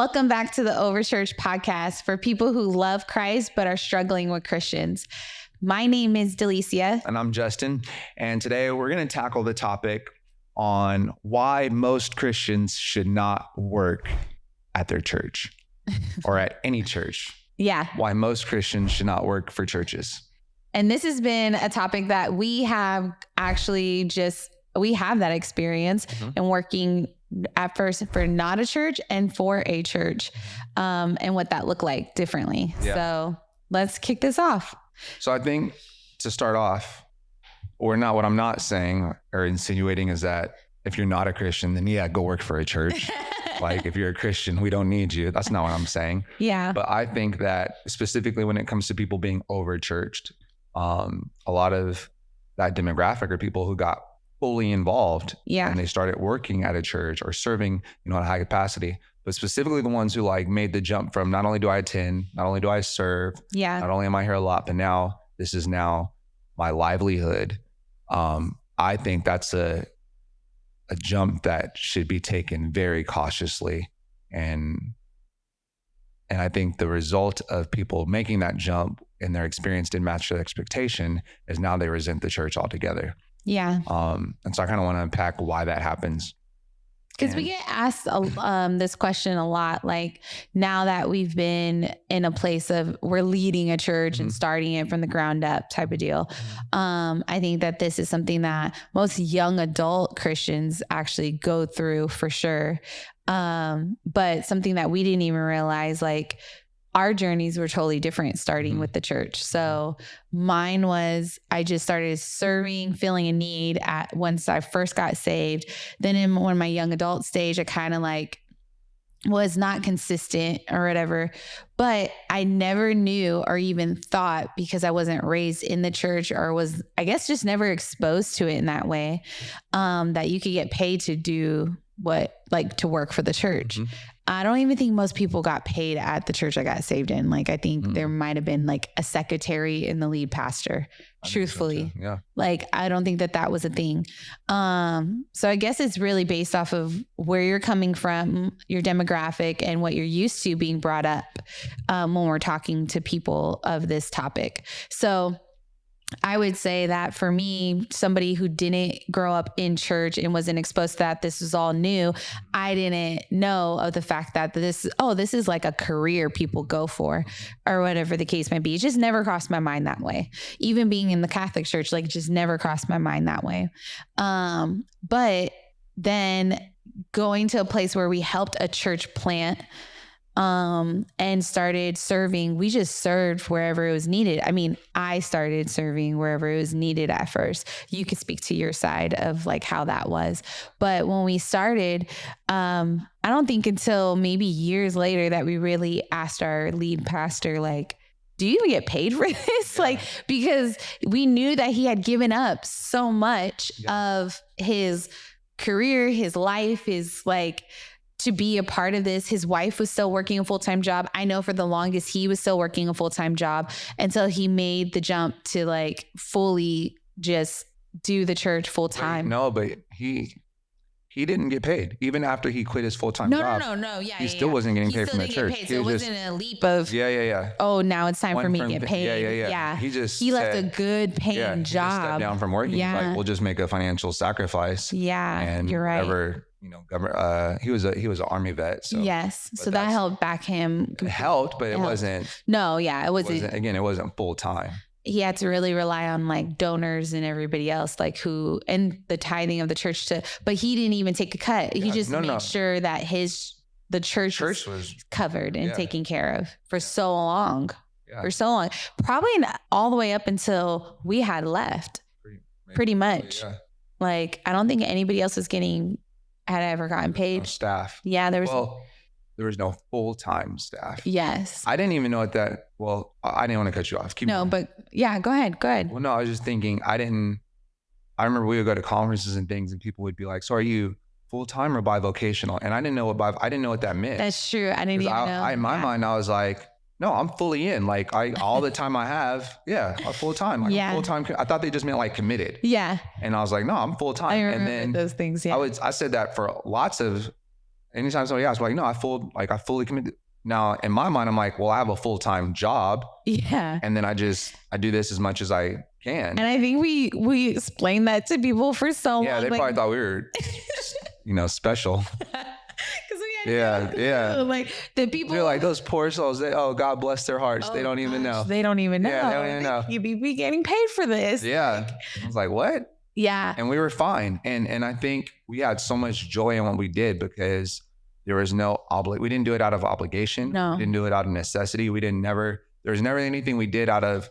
Welcome back to the OverChurched podcast for people who love Christ but are struggling with Christians. My name is Delicia. And I'm Justin. And today we're going to tackle the topic on why most Christians should not work at their church or at any church. Yeah. Why most Christians should not work for churches. And this has been a topic that we have actually we have that experience in working at first for not a church and for a church, and what that looked like differently. Yeah. So let's kick this off. So I think to start off, or not, what I'm not saying or insinuating is that if you're not a Christian, then yeah, go work for a church. Like if you're a Christian, we don't need you. That's not what I'm saying. Yeah. But I think that specifically when it comes to people being over-churched, a lot of that demographic are people who got fully involved and they started working at a church or serving, at a high capacity, but specifically the ones who made the jump from not only do I attend, not only do I serve, not only am I here a lot, but now this is now my livelihood. I think that's a jump that should be taken very cautiously. And I think the result of people making that jump and their experience didn't match their expectation is now they resent the church altogether. Yeah. And so I kind of want to unpack why that happens. Because we get asked this question a lot, like now that we've been in a place of we're leading a church and starting it from the ground up type of deal. I think that this is something that most young adult Christians actually go through for sure. But something that we didn't even realize, our journeys were totally different starting with the church. So mine was, I just started serving, feeling a need once I first got saved. Then in my young adult stage, I kind of was not consistent or whatever, but I never knew or even thought, because I wasn't raised in the church or was, I guess, just never exposed to it in that way, that you could get paid to do to work for the church. I don't even think most people got paid at the church I got saved in. I think there might have been a secretary and the lead pastor, truthfully. So yeah. I don't think that was a thing. So I guess it's really based off of where you're coming from, your demographic, and what you're used to being brought up when we're talking to people of this topic. So I would say that for me, somebody who didn't grow up in church and wasn't exposed to that, this was all new. I didn't know of the fact that this is like a career people go for or whatever the case might be. It just never crossed my mind that way. Even being in the Catholic Church, it just never crossed my mind that way. But then going to a place where we helped a church plant, and started serving. We just served wherever it was needed. I mean, I started serving wherever it was needed at first. You could speak to your side of how that was. But when we started, I don't think until maybe years later that we really asked our lead pastor, do you even get paid for this? Because we knew that he had given up so much of his career, his life, his to be a part of this. His wife was still working a full-time job. I know for the longest he was still working a full-time job until he made the jump to fully just do the church full-time. No, but he didn't get paid even after he quit his full-time job. No. Yeah, he still wasn't getting paid from the church. So it wasn't a leap of yeah. Oh, now it's time for me to get paid. Yeah. He left a good paying job. He stepped down from working. Yeah. We'll just make a financial sacrifice. Yeah, and you're right. He was an Army vet. So yes, so that held back him. It helped, but it wasn't. No, yeah, it wasn't. Again, it wasn't full time. He had to really rely on donors and everybody else, who and the tithing of the church but he didn't even take a cut. He just made sure that the church was covered and taken care of for so long. Yeah. For so long, probably all the way up until we had left. Pretty much. Yeah. I don't think anybody else had ever gotten paid. No staff. Yeah, there was no full-time staff. Yes. I didn't even know I didn't want to cut you off. But yeah, go ahead. Well, no, I was just thinking, I remember we would go to conferences and things and people would be like, so are you full-time or bivocational? And I didn't know what that meant. That's true. I didn't even know. In my mind, I was like, no, I'm fully in. All the time I have, I'm full-time. I'm full-time. I thought they just meant committed. Yeah. And I was like, no, I'm full-time. I remember those things. Yeah. I said that for lots of anytime somebody asks, like, no, I fully committed. Now in my mind, I'm like, well, I have a full-time job. Yeah. And then I do this as much as I can. And I think we explained that to people for so long. Yeah, they probably thought we were, special. Yeah. Like the people, they're like, those poor souls. God bless their hearts. They don't even know. They don't even know. Yeah, they don't even know. You be getting paid for this. Yeah. I was like, what? Yeah. And we were fine. And I think we had so much joy in what we did because there was no we didn't do it out of obligation. No. We didn't do it out of necessity. There was never anything we did out of,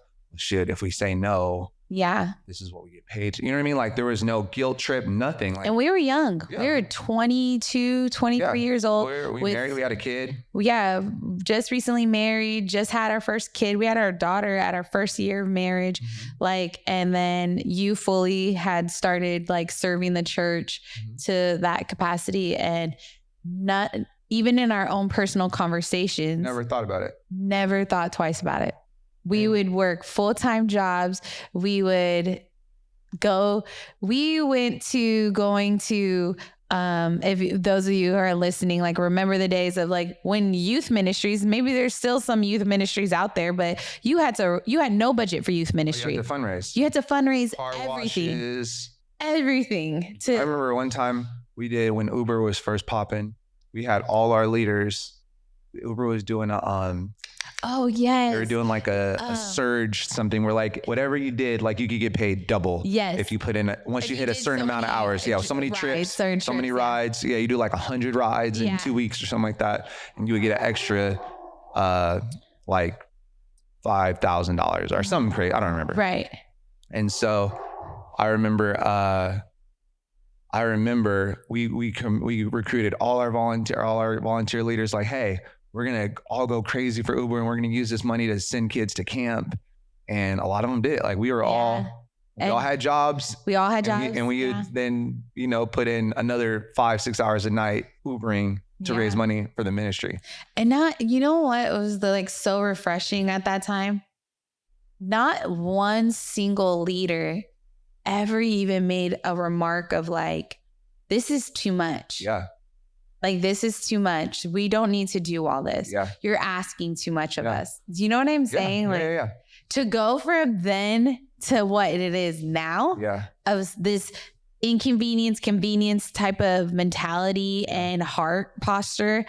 if we say no, this is what we get paid to. You know what I mean? Like there was no guilt trip, nothing. Like, and we were young. Yeah. We were 22, 23 years old. We married, we had a kid. Yeah. Just recently married, just had our first kid. We had our daughter at our first year of marriage. Mm-hmm. And then you fully had started serving the church to that capacity, and not even in our own personal conversations. Never thought about it. Never thought twice about it. We would work full-time jobs. We went to if those of you who are listening, remember the days of when youth ministries, maybe there's still some youth ministries out there, but you had no budget for youth ministry. You had to fundraise. Car everything. Washes. Everything. I remember one time we did when Uber was first popping, we had all our leaders. Uber was doing oh yes. They were doing a surge, something where whatever you did, you could get paid double. Yes. If you put in once you hit a certain amount of hours. Yeah. So many trips, so many rides. Yeah. You do 100 rides in 2 weeks or something like that. And you would get an extra, $5,000 or something crazy. I don't remember. Right. And so I remember we recruited all our volunteer leaders, hey, we're going to all go crazy for Uber and we're going to use this money to send kids to camp. And a lot of them did. We all had jobs. We all had jobs. And we would then, put in another 5-6 hours a night Ubering to raise money for the ministry. And not, you know what was so refreshing at that time? Not one single leader ever even made a remark of this is too much. Yeah. This is too much. We don't need to do all this. Yeah. You're asking too much of us. Do you know what I'm saying? Yeah. To go from then to what it is now. Yeah. Of this convenience type of mentality and heart posture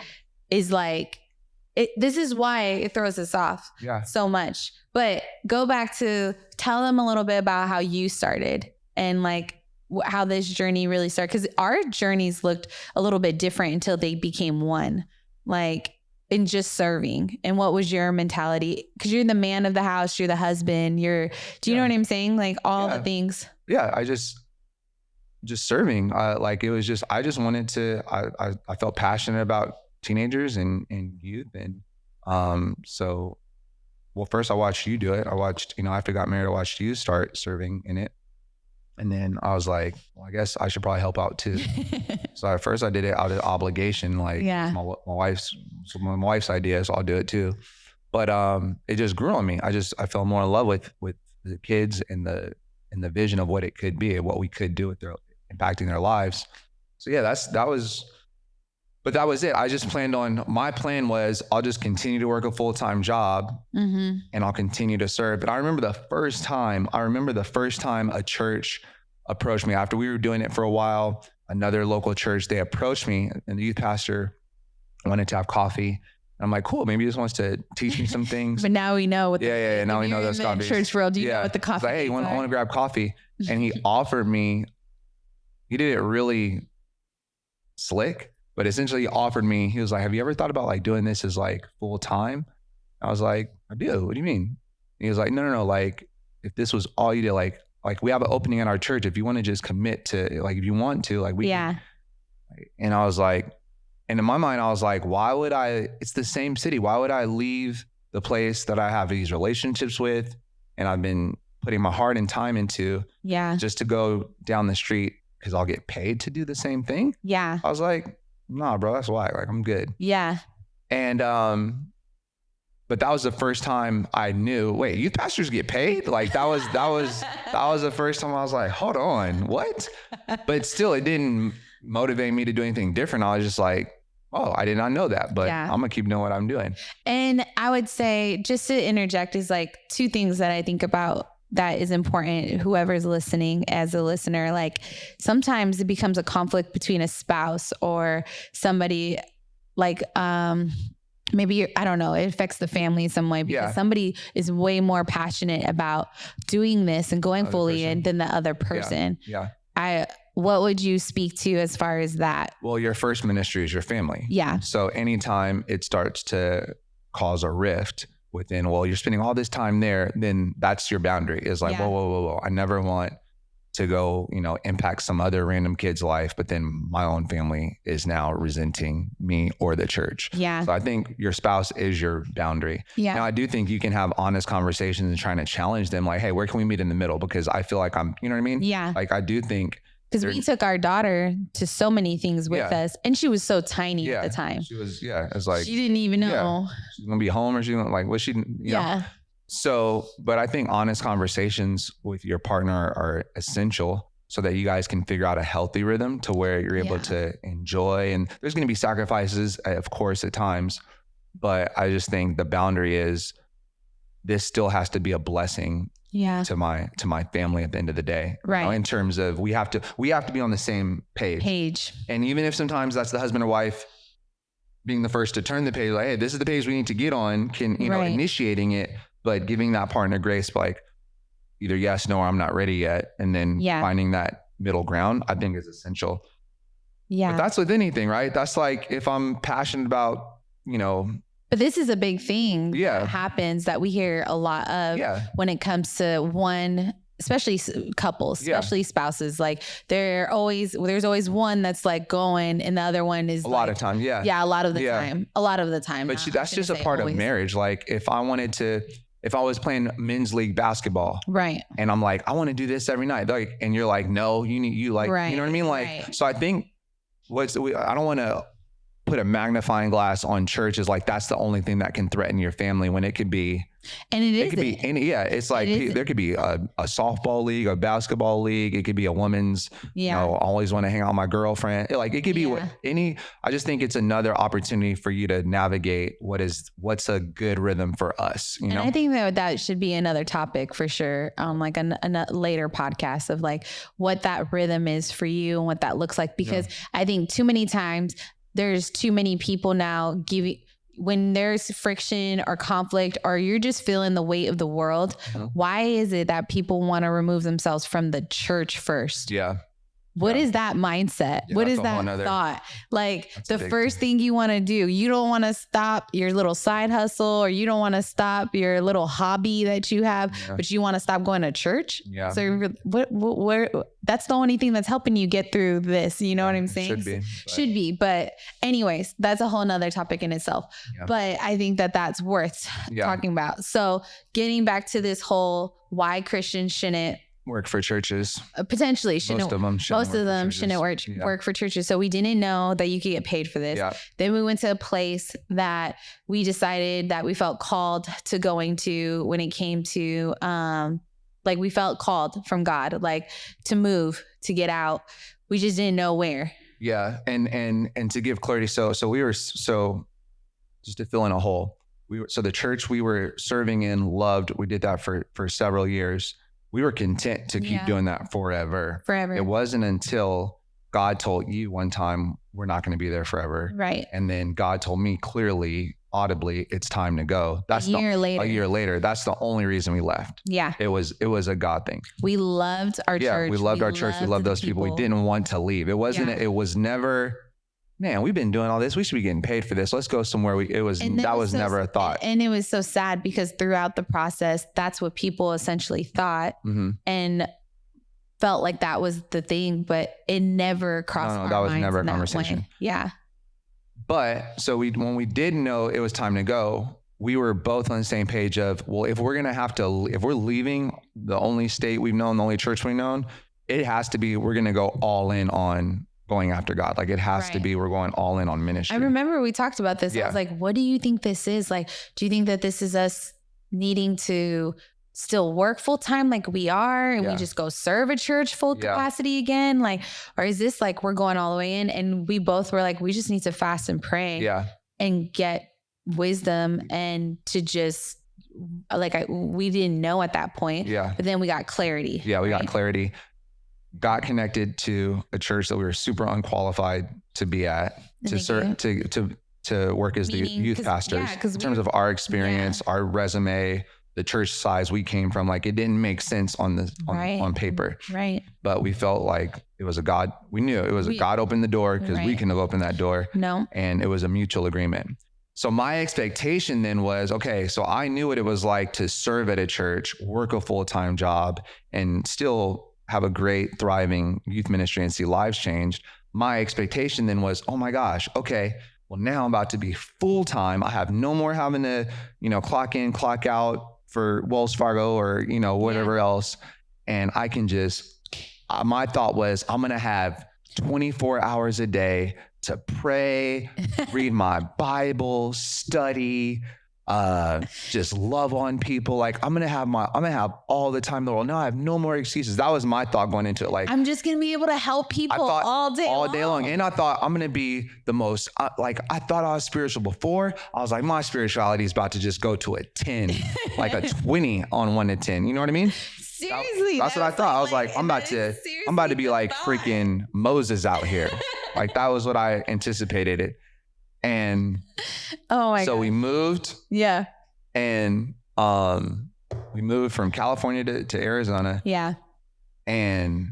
is this is why it throws us off so much. But go back to tell them a little bit about how you started and how this journey really started. Because our journeys looked a little bit different until they became one, in just serving. And what was your mentality? Because you're the man of the house, you're the husband, do you know what I'm saying? All the things. Yeah, I just serving. It was just, I just wanted to, I felt passionate about teenagers and youth. And so, well, first I watched you do it. I watched, after I got married, I watched you start serving in it. And then I was like, well, I guess I should probably help out too. So at first I did it out of obligation, my wife's idea, so I'll do it too. But it just grew on me. I fell more in love with the kids and the vision of what it could be and what we could do with impacting their lives. So yeah, that was it. I just my plan was I'll just continue to work a full-time job and I'll continue to serve. But I remember the first time a church approached me after we were doing it for a while, another local church, they approached me and the youth pastor wanted to have coffee. And I'm like, cool, maybe he just wants to teach me some things. But now we know what now we know those coffees. Church world, you know what the coffee like, hey, I want to grab coffee. And he offered me, he did it really slick. But essentially he offered me, he was like, have you ever thought about doing this as full time? I was like, I do. What do you mean? And he was like, no. If this was all you did, we have an opening in our church. If you want to just commit to, if you want to, we can. And I was like, and in my mind, I was like, it's the same city. Why would I leave the place that I have these relationships with and I've been putting my heart and time into just to go down the street because I'll get paid to do the same thing? Yeah. I was like, nah, bro, that's why. I'm good. Yeah. And but that was the first time I knew, wait, youth pastors get paid? That was the first time I was like, hold on, what? But still, it didn't motivate me to do anything different. I was just like, oh, I did not know that, but I'm going to keep doing what I'm doing. And I would say, just to interject, is like 2 things that I think about that is important. Whoever's listening as a listener, like sometimes it becomes a conflict between a spouse or somebody, like, maybe I don't know, it affects the family in some way because somebody is way more passionate about doing this and going fully in than the other person. What would you speak to as far as that? Well, your first ministry is your family. So anytime it starts to cause a rift within, well, you're spending all this time there, then that's your boundary. Is like, whoa. I never want to go, impact some other random kid's life, but then my own family is now resenting me or the church. So I think your spouse is your boundary. Now, I do think you can have honest conversations and trying to challenge them, like, hey, where can we meet in the middle? Because I feel like I'm, you know what I mean? Like, I do think. Because we took our daughter to so many things with us, and she was so tiny at the time. She was, it's like she didn't even know she's gonna be home, or she gonna, like, what she, you know? So, but I think honest conversations with your partner are essential so that you guys can figure out a healthy rhythm to where you're able to enjoy. And there's going to be sacrifices, of course, at times, but I just think the boundary is this still has to be a blessing to my family at the end of the day. Right. In terms of we have to be on the same page. And even if sometimes that's the husband or wife being the first to turn the page, like, hey, this is the page we need to get on, can, you know, initiating it, but giving that partner grace, like either yes, no, or I'm not ready yet. And then finding that middle ground, I think is essential. But that's with anything, right? That's like, if I'm passionate about, you know, but this is a big thing that happens that we hear a lot of when it comes to one, especially couples, especially spouses. Like there's always one that's like going and the other one is a lot of time. A lot of the time. A lot of the time. But that's just a part of marriage. Like if I was playing men's league basketball, right? And I'm like, I want to do this every night. Like, and you're like, no, you know what I mean? Like, so I think I don't want to put a magnifying glass on church is like, that's the only thing that can threaten your family, when it could be, and it could be any, it's like there could be a softball league, a basketball league. It could be a woman's, you know, always want to hang out with my girlfriend. Like it could be I just think it's another opportunity for you to navigate what's a good rhythm for us, you know? I think that should be another topic for sure. Like a later podcast of like what that rhythm is for you and what that looks like, because I think too many times there's too many people now when there's friction or conflict, or you're just feeling the weight of the world. Why is it that people want to remove themselves from the church first? What is that mindset? What is that thought? Like the first thing you want to do, you don't want to stop your little side hustle, or you don't want to stop your little hobby that you have, but you want to stop going to church. So where that's the only thing that's helping you get through this. You know what I'm saying? Should be. But anyways, that's a whole nother topic in itself. But I think that's worth talking about. So getting back to this whole why Christians shouldn't work for churches. Potentially most of them shouldn't work for churches. So we didn't know that you could get paid for this. Then we went to a place that we decided that we felt called to going to when it came to, like we felt called from God, like to move, to get out. We just didn't know where. And to give clarity. So we were, just to fill in a hole, the church we were serving in loved, we did that for several years. We were content to keep doing that forever. It wasn't until God told you one time, we're not going to be there forever. Right. And then God told me clearly, audibly, it's time to go. That's a year later. That's the only reason we left. It was a God thing. We loved our church. We loved our church. We loved those people. We didn't want to leave. It was never, man, we've been doing all this. We should be getting paid for this. Let's go somewhere. That was never a thought. And it was so sad because throughout the process, that's what people essentially thought and felt like that was the thing, but it never crossed our minds. That was never a conversation. But so when we did know it was time to go, we were both on the same page of, well, if we're leaving the only state we've known, the only church we've known, it has to be, we're going to go all in on going after God. Like it has to be, we're going all in on ministry. I remember we talked about this. I was like, what do you think this is? Like, do you think that this is us needing to still work full time like we are and we just go serve a church full capacity again? Like, or is this like we're going all the way in? And we both were like, we just need to fast and pray and get wisdom and to just like, we didn't know at that point. But then we got clarity. We got clarity. Got connected to a church that we were super unqualified to be at, to serve, to work as the youth pastors. In terms of our experience, our resume, the church size we came from, like it didn't make sense on paper. But we felt like it was we knew it was a God opened the door because we couldn't have opened that door. And it was a mutual agreement. So my expectation then was, okay, so I knew what it was like to serve at a church, work a full-time job, and still have a great, thriving youth ministry and see lives changed. My expectation then was, oh my gosh, okay, well now I'm about to be full-time. I have no more having to, clock in, clock out for Wells Fargo or, whatever else. And I can my thought was, I'm going to have 24 hours a day to pray, read my Bible, study, just love on people. Like I'm going to have all the time in the world. Now I have no more excuses. That was my thought going into it. Like I'm just going to be able to help people all day long. And I thought I'm going to be the most, I thought I was spiritual before. I was like, my spirituality is about to just go to a 10, like a 20 on 1 to 10. You know what I mean? Seriously. That's what I thought. I was like, I'm about to be like freaking Moses out here. Like that was what I anticipated it. And so we moved. And we moved from California to Arizona. And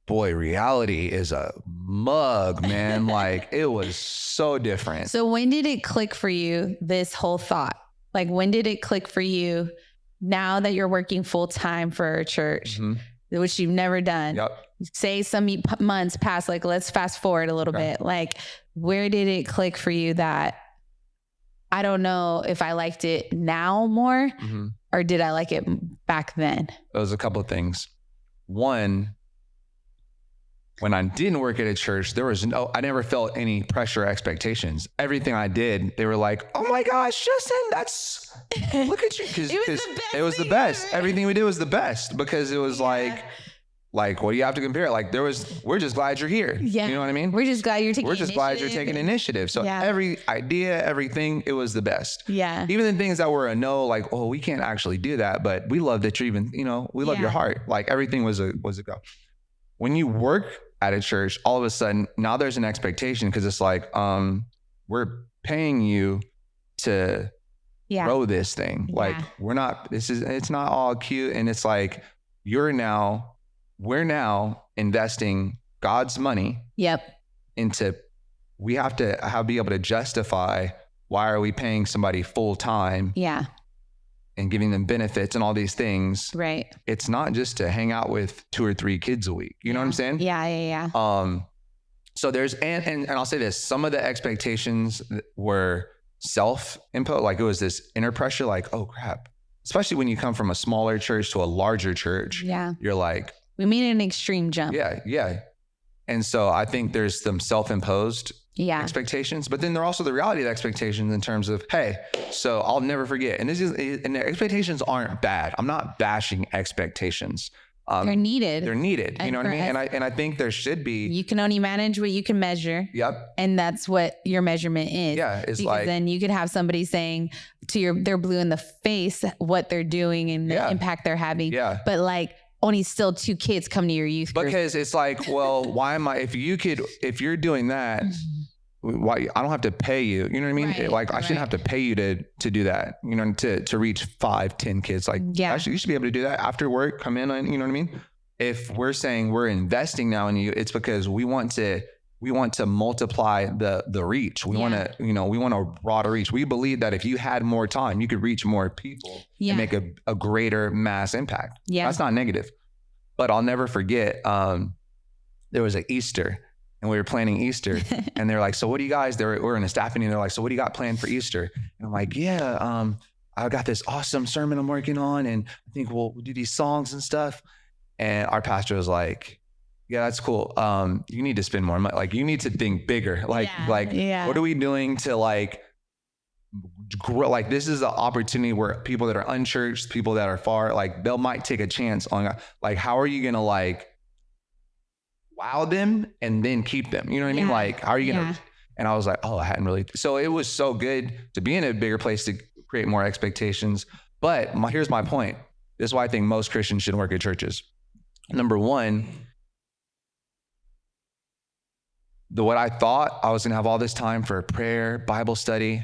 boy, reality is a mug, man. Like it was so different. So when did it click for you, this whole thought? Like when did it click for you now that you're working full time for a church, which you've never done? Say some months past, like let's fast forward a little bit. Like where did it click for you that I don't know if I liked it now more or did I like it back then? It was a couple of things. One, when I didn't work at a church, I never felt any pressure or expectations. Everything I did, they were like, oh my gosh, Justin, look at you. Cause it was the best. Everything we did was the best because it was like, what do you have to compare it? Like we're just glad you're here. You know what I mean? We're just glad you're taking initiative. So every idea, everything, it was the best. Even the things that were a no, like, oh, we can't actually do that, but we love that you're even, we love your heart. Like everything was a go. When you work at a church, all of a sudden now there's an expectation because it's like, we're paying you to grow this thing. Like it's not all cute. And it's like, we're now investing God's money into, we have to be able to justify why are we paying somebody full time and giving them benefits and all these things. It's not just to hang out with 2 or 3 kids a week. You know what I'm saying? So there's, and I'll say this, some of the expectations were self-imposed. Like it was this inner pressure, like, oh crap. Especially when you come from a smaller church to a larger church, you're like, we made an extreme jump. And so I think there's some self-imposed expectations, but then there are also the reality of the expectations in terms of, hey, so I'll never forget. And the expectations aren't bad. I'm not bashing expectations. They're needed. You know what I mean? And I think there should be. You can only manage what you can measure. And that's what your measurement is. It's because like, then you could have somebody saying they're blue in the face, what they're doing and the impact they're having. But like, only still 2 kids come to your youth group. Because it's like, well, why am I, if you're doing that, why I don't have to pay you, you know what I mean? I shouldn't have to pay you to do that, to reach 5, 10 kids. Like, actually, you should be able to do that after work, come in, you know what I mean? If we're saying we're investing now in you, it's because we want to multiply the reach. We want to, we want a broader reach. We believe that if you had more time, you could reach more people and make a greater mass impact. That's not negative. But I'll never forget, there was an Easter and we were planning Easter and they're like, so what do you guys, we're in a staff meeting. They're like, so what do you got planned for Easter? And I'm like, I got this awesome sermon I'm working on. And I think we'll do these songs and stuff. And our pastor was like, yeah, that's cool. You need to spend more money. Like you need to think bigger. What are we doing to grow. Like this is an opportunity where people that are unchurched, people that are far, like they might take a chance on, like, how are you going to like wow them and then keep them? You know what I mean? Like, how are you going to, and I was like, oh, I hadn't really. So it was so good to be in a bigger place to create more expectations. But here's my point. This is why I think most Christians should work at churches. Number one, what I thought I was going to have all this time for prayer, Bible study,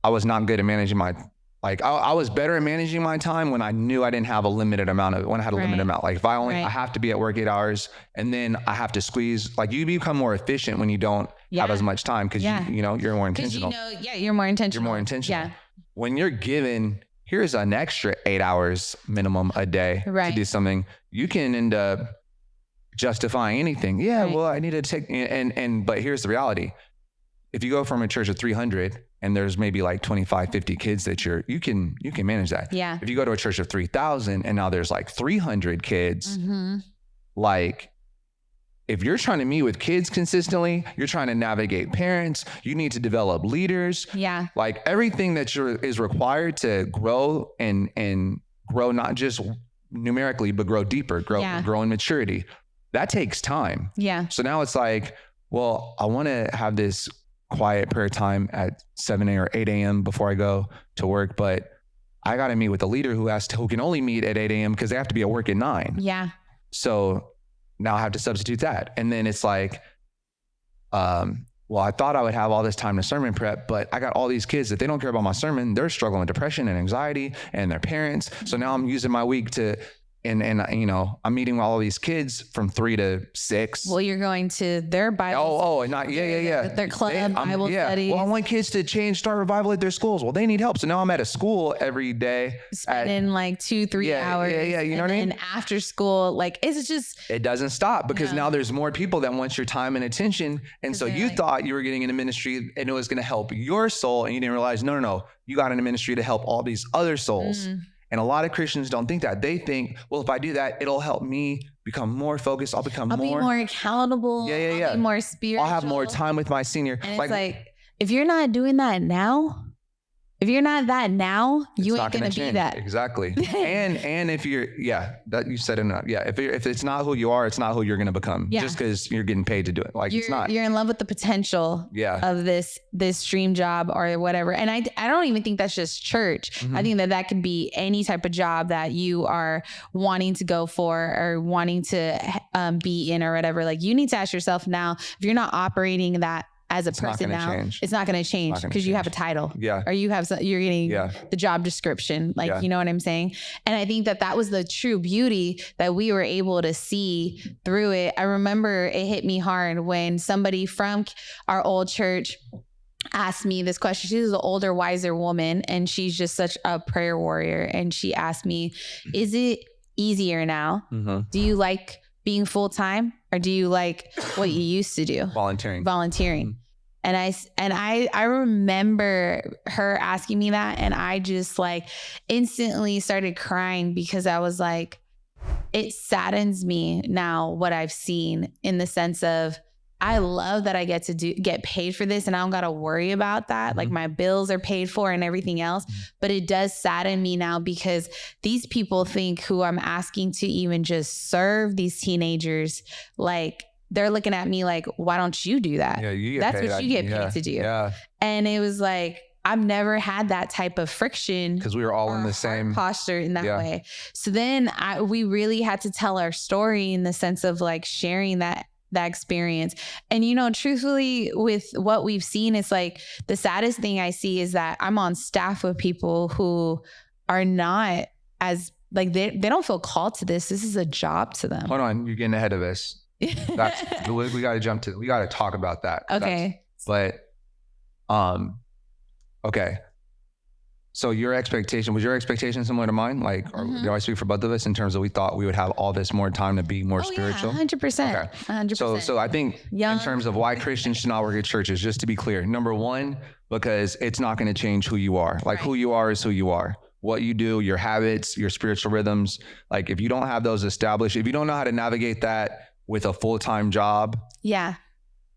I was not good at managing I was better at managing my time when I knew I didn't have a limited amount of, when I had a limited amount. Like if I have to be at work 8 hours and then I have to squeeze, like you become more efficient when you don't have as much time because you know, you're more intentional. You're more intentional. You're more intentional. Yeah. When you're given, here's an extra 8 hours minimum a day to do something, you can end up justifying anything. Yeah, well, I need to take, but here's the reality. If you go from a church of 300 and there's maybe like 25, 50 kids that you can manage that. Yeah. If you go to a church of 3,000 and now there's like 300 kids, like if you're trying to meet with kids consistently, you're trying to navigate parents, you need to develop leaders. Yeah. Like everything that is required to grow and grow, not just numerically, but grow deeper, grow in maturity. That takes time. Yeah. So now it's like, well, I want to have this quiet prayer time at 7 or 8 a.m. before I go to work, but I got to meet with a leader who can only meet at 8 a.m. because they have to be at work at 9. Yeah. So now I have to substitute that. And then it's like, well, I thought I would have all this time to sermon prep, but I got all these kids that they don't care about my sermon. They're struggling with depression and anxiety and their parents. So now I'm using my week to, and you know, I'm meeting with all these kids from 3 to 6. Well, you're going to their Bible. Oh, not their club Bible studies. Well, I want kids to start revival at their schools. Well, they need help. So now I'm at a school every day, spending like 2-3 hours. Yeah. You know what I mean? And after school, like it doesn't stop because now there's more people that want your time and attention. And so you thought you were getting into ministry and it was going to help your soul, and you didn't realize, no, you got into ministry to help all these other souls. And a lot of Christians don't think that. They think, well, if I do that, it'll help me become more focused. I'll be more accountable. Yeah. I'll be more spiritual. I'll have more time with my senior. And it's like, if you're not doing that now, you ain't going to be that. Exactly. and if you're, that you said enough. Yeah. If it's not who you are, it's not who you're going to become. Yeah. Just because you're getting paid to do it. Like it's not. You're in love with the potential of this dream job or whatever. And I don't even think that's just church. I think that could be any type of job that you are wanting to go for or wanting to be in or whatever. Like you need to ask yourself now, if you're not operating that as a person now, it's not going to change because you have a title, or you're getting the job description. Like, you know what I'm saying? And I think that was the true beauty that we were able to see through it. I remember it hit me hard when somebody from our old church asked me this question. She's an older, wiser woman, and she's just such a prayer warrior. And she asked me, is it easier now? Do you like being full-time, or do you like what you used to do? Volunteering. And I remember her asking me that, and I just like instantly started crying because I was like, it saddens me now what I've seen, in the sense of, I love that I get paid for this and I don't got to worry about that. Like my bills are paid for and everything else. But it does sadden me now because these people think who I'm asking to even just serve these teenagers, like they're looking at me like, why don't you do that? Yeah, that's what you get paid to do. Yeah. And it was like, I've never had that type of friction because we were all in the same posture in that way. So then we really had to tell our story in the sense of like sharing that experience. And, you know, truthfully, with what we've seen, it's like the saddest thing I see is that I'm on staff with people who are not as like, they don't feel called to this. This is a job to them. Hold on. You're getting ahead of us. We got to talk about that. Okay. Okay. So was your expectation similar to mine? Like, or do I speak for both of us in terms of we thought we would have all this more time to be more spiritual? 100%. Okay. 100%. So I think in terms of why Christians should not work at churches, just to be clear, number one, because it's not going to change who you are. Like who you are is who you are. What you do, your habits, your spiritual rhythms. Like if you don't have those established, if you don't know how to navigate that with a full-time job,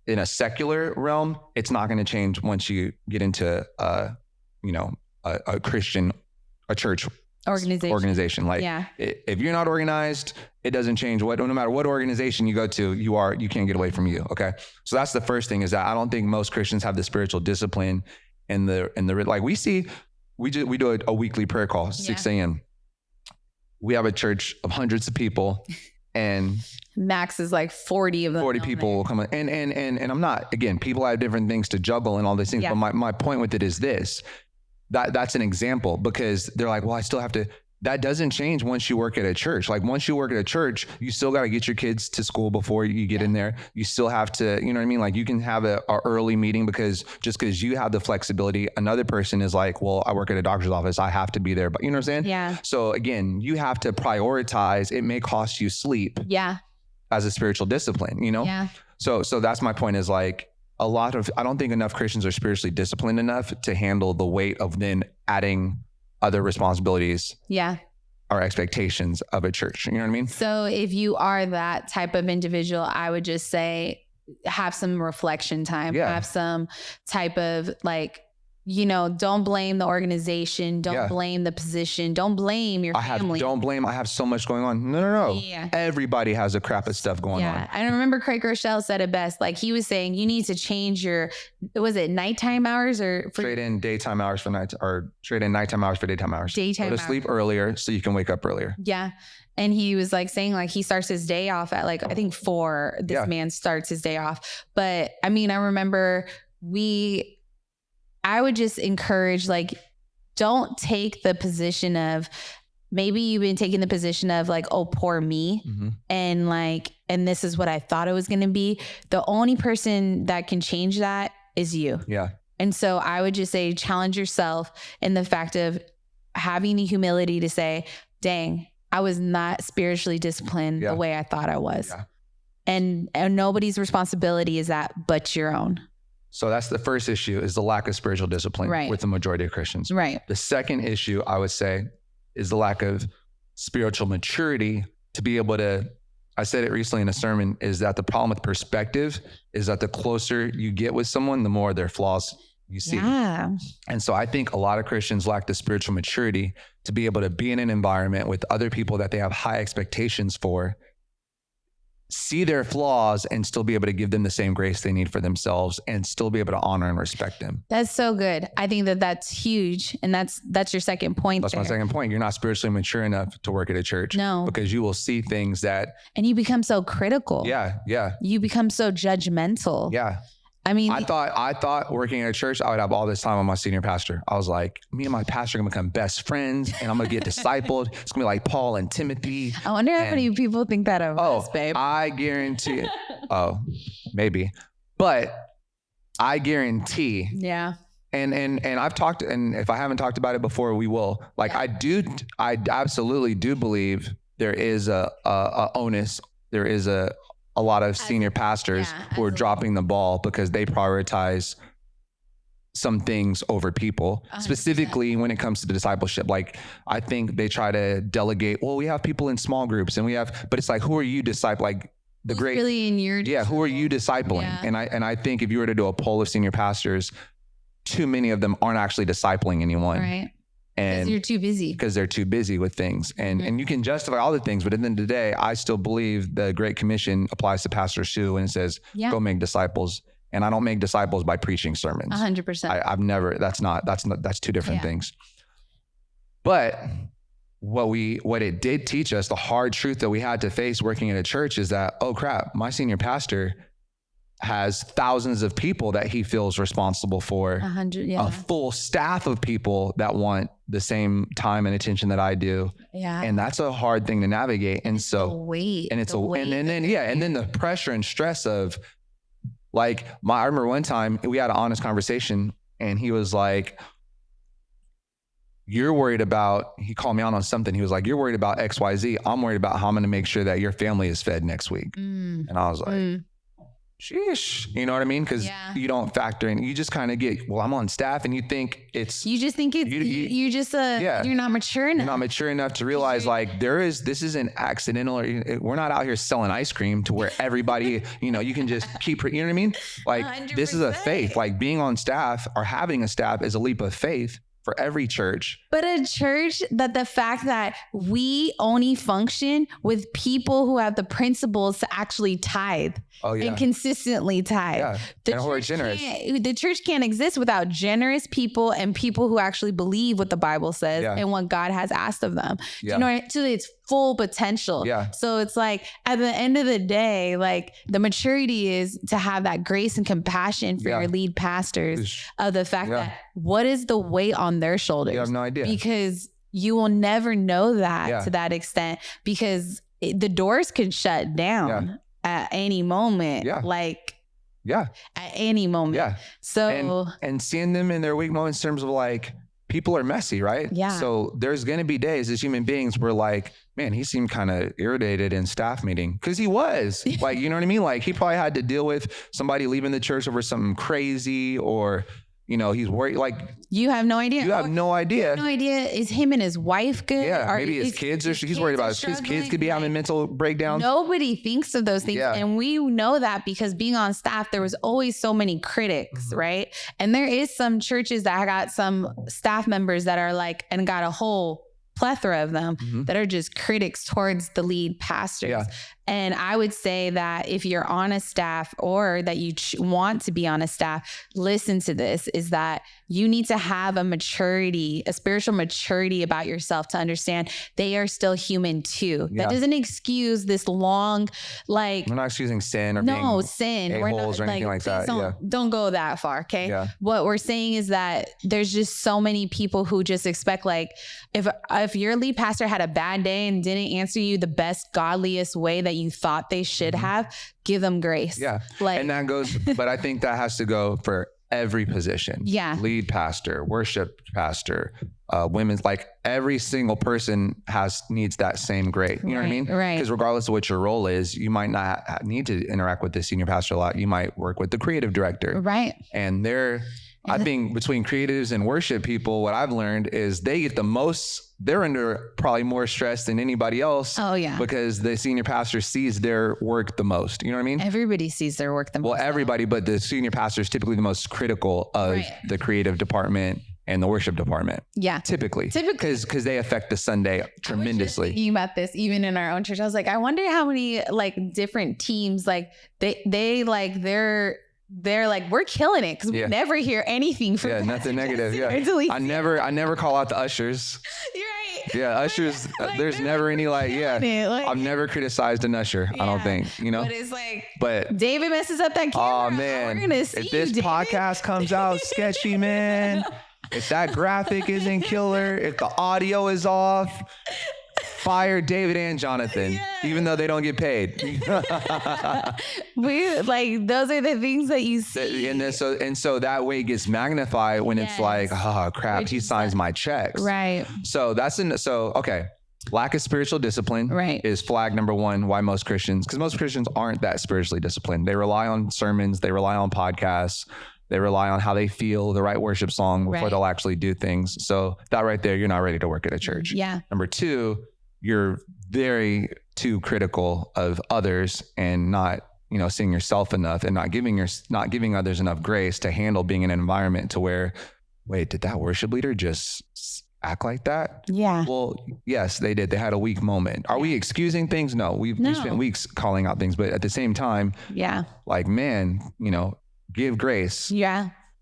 in a secular realm, it's not going to change once you get into, a Christian, a church organization. Like if you're not organized, it doesn't change no matter what organization you go to, you can't get away from you. Okay. So that's the first thing, is that I don't think most Christians have the spiritual discipline and like we do a weekly prayer call, 6 a.m. We have a church of hundreds of people, and max is like 40 of them. 40 people will come in. And I'm not, again, people have different things to juggle and all these things. But my point with it is this, that's an example, because they're like, well, I still have to, that doesn't change once you work at a church. Like once you work at a church, you still got to get your kids to school before you get in there. You still have to, you know what I mean? Like you can have a early meeting, because just because you have the flexibility, another person is like, well, I work at a doctor's office, I have to be there. But you know what I'm saying? Yeah. So again, you have to prioritize. It may cost you sleep. Yeah. As a spiritual discipline, you know? Yeah. So that's my point, is like I don't think enough Christians are spiritually disciplined enough to handle the weight of then adding other responsibilities. Yeah. Or expectations of a church. You know what I mean? So if you are that type of individual, I would just say, have some reflection time, have some type of like, don't blame the organization. Don't blame the position. Don't blame your family. I have so much going on. No. Yeah. Everybody has a crap of stuff going on. I remember Craig Rochelle said it best. Like he was saying, you need to change was it nighttime hours or trade in daytime hours for night, or trade in nighttime hours for daytime hours. Go to sleep earlier so you can wake up earlier. Yeah. And he was like saying, like, he starts his day off at like, I think 4, this man starts his day off. But I mean, I remember I would just encourage, like, don't take the position of, maybe you've been taking the position of like, oh, poor me. Mm-hmm. And this is what I thought it was going to be. The only person that can change that is you. Yeah. And so I would just say, challenge yourself in the fact of having the humility to say, dang, I was not spiritually disciplined the way I thought I was. Yeah. And nobody's responsibility is that but your own. So that's the first issue, is the lack of spiritual discipline with the majority of Christians. Right. The second issue, I would say, is the lack of spiritual maturity to be able to, I said it recently in a sermon, is that the problem with perspective is that the closer you get with someone, the more their flaws you see. Yeah. And so I think a lot of Christians lack the spiritual maturity to be able to be in an environment with other people that they have high expectations for, see their flaws, and still be able to give them the same grace they need for themselves, and still be able to honor and respect them. That's so good. I think that's huge. And that's your second point. That's my second point. You're not spiritually mature enough to work at a church. No. Because you will see things that... And you become so critical. Yeah. You become so judgmental. Yeah. I mean, I thought working at a church, I would have all this time with my senior pastor. I was like, me and my pastor are going to become best friends, and I'm going to get discipled. It's going to be like Paul and Timothy. I wonder how many people think that of us, babe. I guarantee. Maybe. But I guarantee. Yeah. And I've talked, and if I haven't talked about it before, we will. Like, I absolutely do believe there is a onus. There is a lot of senior pastors who are dropping the ball because they prioritize some things over people, 100%. Specifically when it comes to the discipleship. Like, I think they try to delegate, well, we have people in small groups, and but it's like, who are you disciple? Like who are you discipling? Yeah. And I think if you were to do a poll of senior pastors, too many of them aren't actually discipling anyone. Right. Because you're too busy. Because they're too busy with things. And you can justify all the things, but at the end of the day, I still believe the Great Commission applies to pastors too, and it says, go make disciples. And I don't make disciples by preaching sermons. 100%. I've never, that's two different things. But what it did teach us, the hard truth that we had to face working in a church, is that, oh crap, my senior pastor has thousands of people that he feels responsible for, 100, a full staff of people that want the same time and attention that I do. Yeah. And that's a hard thing to navigate. And so, and then the pressure and stress of, like, I remember one time we had an honest conversation, and he was like, you're worried about, he called me out on something. He was like, you're worried about XYZ. I'm worried about how I'm going to make sure that your family is fed next week. And I was like, sheesh, you know what I mean? Because you don't factor in. You just kind of get, well, I'm on staff, and you think it's. You just think it's. You just you're not mature enough. You're not mature enough to realize like this isn't accidental. Or we're not out here selling ice cream to where everybody, you can just keep. You know what I mean? Like 100%. This is a faith. Like being on staff or having a staff is a leap of faith for every church. But a church that the fact that we only function with people who have the principles to actually tithe and consistently tithe. And who are generous. The church can't exist without generous people and people who actually believe what the Bible says and what God has asked of them. To its full potential. So it's like at the end of the day, like the maturity is to have that grace and compassion for your lead pastors of the fact that what is the weight on their shoulders? You have no idea. Because you will never know that to that extent, because the doors could shut down at any moment. At any moment. So and seeing them in their weak moments in terms of like, people are messy, right? So there's going to be days as human beings where like, man, he seemed kind of irritated in staff meeting, because he was like, you know what I mean? Like he probably had to deal with somebody leaving the church over something crazy, or he's worried. Like you have no idea. You have no idea. No idea. Is him and his wife good? Maybe his kids are. He's worried about his kids could be having mental breakdowns. Nobody thinks of those things, and we know that because being on staff, there was always so many critics, right? And there is some churches that got some staff members that are like, and got a whole plethora of them that are just critics towards the lead pastors. And I would say that if you're on a staff or that you want to be on a staff, listen to this, is that you need to have a spiritual maturity about yourself to understand they are still human too. That doesn't excuse this long, like. We're not excusing sin or being sin. We're not, or anything like that. Don't go that far. Okay. What we're saying is that there's just so many people who just expect, like, if your lead pastor had a bad day and didn't answer you the best, godliest way that you thought they should have, give them grace. And that goes, but I think that has to go for every position. Lead pastor, worship pastor, women's, like every single person needs that same grace. You know what I mean? Right. Because regardless of what your role is, you might not need to interact with the senior pastor a lot. You might work with the creative director. Right. And I think between creatives and worship people, what I've learned is they get the most. They're under probably more stress than anybody else. Because the senior pastor sees their work the most. You know what I mean? Everybody sees their work the most. Well, everybody, but the senior pastor is typically the most critical of the creative department and the worship department. Typically. Because they affect the Sunday tremendously. I was just thinking about this even in our own church. I was like, I wonder how many like different teams, like they're like, we're killing it because we never hear anything from nothing negative. I never call out the ushers. You're right. Ushers. There's never any I've never criticized an usher. I don't think, But it's like, David messes up that camera. Oh man, we're gonna see if this podcast comes out sketchy, man, if that graphic isn't killer, if the audio is off, fire David and Jonathan, even though they don't get paid. We like, those are the things that you see. And so that way it gets magnified when it's like, oh crap, he signs my checks. Right. So okay. Lack of spiritual discipline is flag number one. Why most Christians, because most Christians aren't that spiritually disciplined. They rely on sermons. They rely on podcasts. They rely on how they feel, the right worship song before they'll actually do things. So that right there, you're not ready to work at a church. Number two, you're very too critical of others and not, seeing yourself enough and not giving others enough grace to handle being in an environment to where, wait, did that worship leader just act like that? Well, yes, they did. They had a weak moment. Are we excusing things? No, we spent weeks calling out things, but at the same time, like, man, give grace.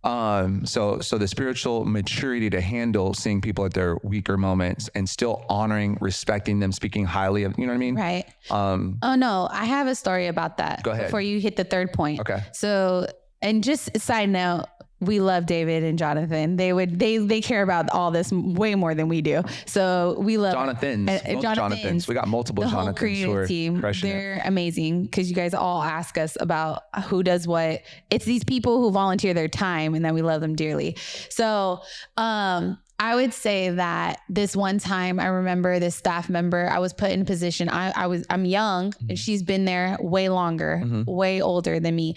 So the spiritual maturity to handle seeing people at their weaker moments and still honoring, respecting them, speaking highly of, you know what I mean? Right. Oh no, I have a story about that. Go ahead. Before you hit the third point. Okay. So, and just a side note, we love David and Jonathan. They care about all this way more than we do. So we love Jonathans. We got multiple the Jonathans. Whole creative team. They're amazing because you guys all ask us about who does what. It's these people who volunteer their time, and then we love them dearly. So I would say that this one time I remember this staff member, I was put in a position. I'm young and she's been there way longer, way older than me.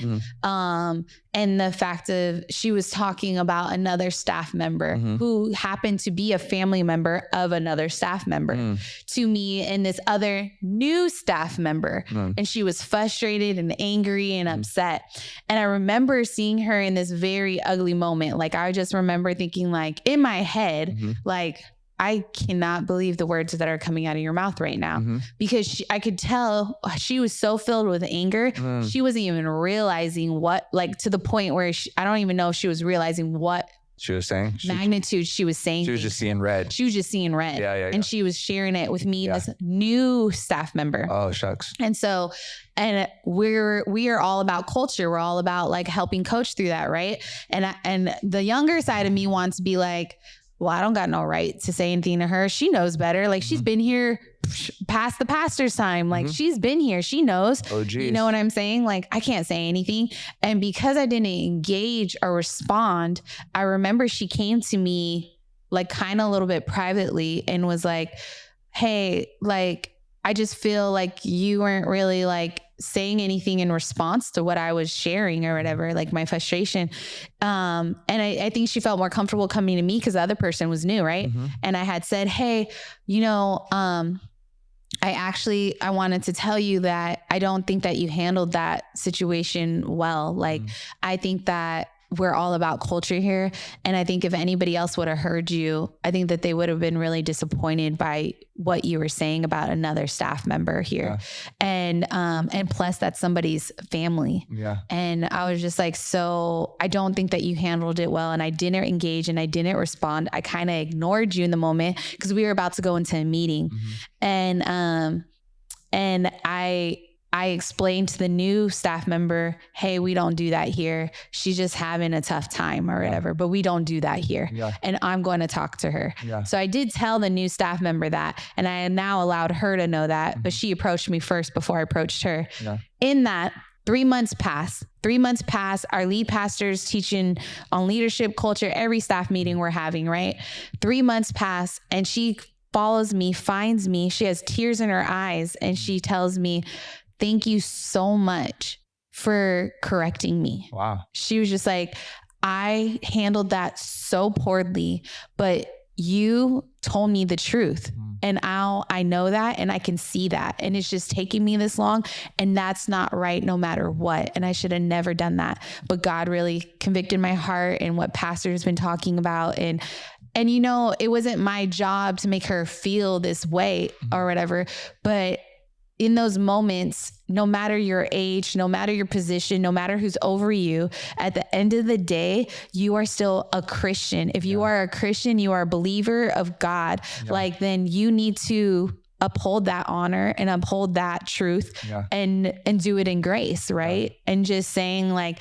And the fact of she was talking about another staff member who happened to be a family member of another staff member to me and this other new staff member. And she was frustrated and angry and upset. And I remember seeing her in this very ugly moment. Like, I just remember thinking, like, in my head, like, I cannot believe the words that are coming out of your mouth right now, because I could tell she was so filled with anger. She wasn't even realizing what, like, to the point where I don't even know if she was realizing what she was saying magnitude she was saying. She was just seeing red. She was just seeing red. Yeah. And she was sharing it with me, this new staff member. Oh, shucks. And so, and we are all about culture. We're all about, like, helping coach through that. Right. And the younger side of me wants to be like, well, I don't got no right to say anything to her. She knows better. Like, she's been here past the pastor's time. Like, she's been here. She knows. Oh, geez. You know what I'm saying? Like, I can't say anything. And because I didn't engage or respond, I remember she came to me, like, kind of a little bit privately and was like, hey, like, I just feel like you weren't really, like, saying anything in response to what I was sharing or whatever, like my frustration. And I think she felt more comfortable coming to me because the other person was new. Right. And I had said, hey, you know, I wanted to tell you that I don't think that you handled that situation well. Like, I think that we're all about culture here. And I think if anybody else would have heard you, I think that they would have been really disappointed by what you were saying about another staff member here. And plus that's somebody's family. And I was just like, so I don't think that you handled it well. And I didn't engage and I didn't respond. I kind of ignored you in the moment because we were about to go into a meeting. And I explained to the new staff member, hey, we don't do that here. She's just having a tough time or whatever, but we don't do that here. And I'm going to talk to her. So I did tell the new staff member that, and I now allowed her to know that, but she approached me first before I approached her. In that, 3 months pass. 3 months pass. Our lead pastor's teaching on leadership culture, every staff meeting we're having, right? 3 months pass and she follows me, finds me. She has tears in her eyes and she tells me, thank you so much for correcting me. Wow. She was just like, I handled that so poorly, but you told me the truth. And now I know that and I can see that. And it's just taking me this long. And that's not right no matter what. And I should have never done that. But God really convicted my heart and what pastor has been talking about. And you know, it wasn't my job to make her feel this way or whatever, but in those moments, no matter your age, no matter your position, no matter who's over you, at the end of the day, you are still a Christian. If you are a Christian, you are a believer of God, like then you need to uphold that honor and uphold that truth and do it in grace, right? And just saying like,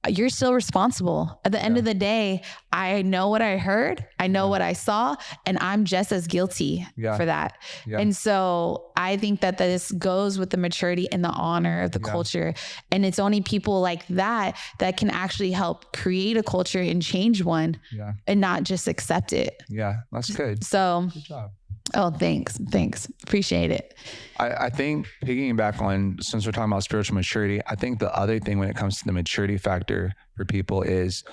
you're still responsible. At the end of the day, I know what I heard. I know what I saw, and I'm just as guilty for that. And so I think that this goes with the maturity and the honor of the culture. And it's only people like that that can actually help create a culture and change one and not just accept it. Yeah, that's good. So good job. Oh, thanks. Appreciate it. I think piggyback on, since we're talking about spiritual maturity, I think the other thing when it comes to the maturity factor for people is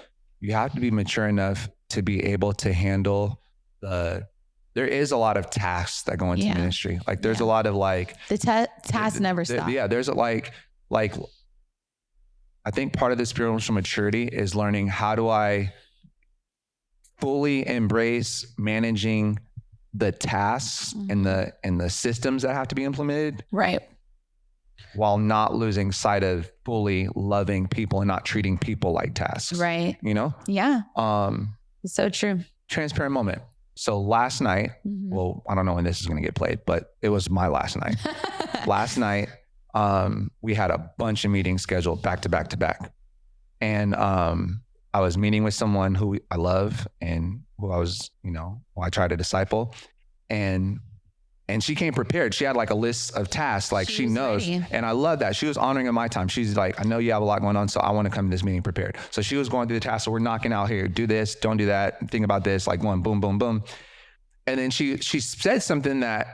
you have to be mature enough to be able to handle there is a lot of tasks that go into ministry. Like there's a lot of like. The tasks never stop. There's like, I think part of the spiritual maturity is learning how do I fully embrace managing the tasks and the systems that have to be implemented, right, while not losing sight of fully loving people and not treating people like tasks, right? You know? Yeah. It's so true. Transparent moment. So last night, well, I don't know when this is going to get played, but it was my last night. Last night, we had a bunch of meetings scheduled back to back to back, and I was meeting with someone who I love and who I was, who I try to disciple. And And she came prepared. She had like a list of tasks, like she knows. Ready. And I love that. She was honoring my time. She's like, I know you have a lot going on, so I want to come to this meeting prepared. So she was going through the tasks. So we're knocking out here, do this, don't do that, think about this, like one, boom, boom, boom. And then she said something that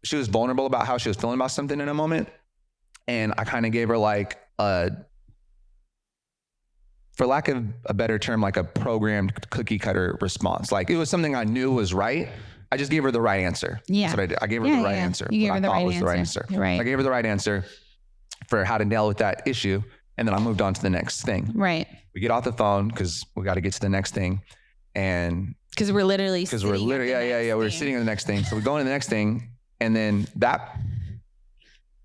she was vulnerable about how she was feeling about something in a moment. And I kind of gave her like for lack of a better term, like a programmed cookie cutter response. Like it was something I knew was right. I just gave her the right answer. Yeah. That's what I did. I gave her the right answer. You gave her the right answer. Right. I gave her the right answer for how to deal with that issue. And then I moved on to the next thing. Right. We get off the phone because we got to get to the next thing. And because we're literally we're sitting on the next thing. So we go into the next thing. And then that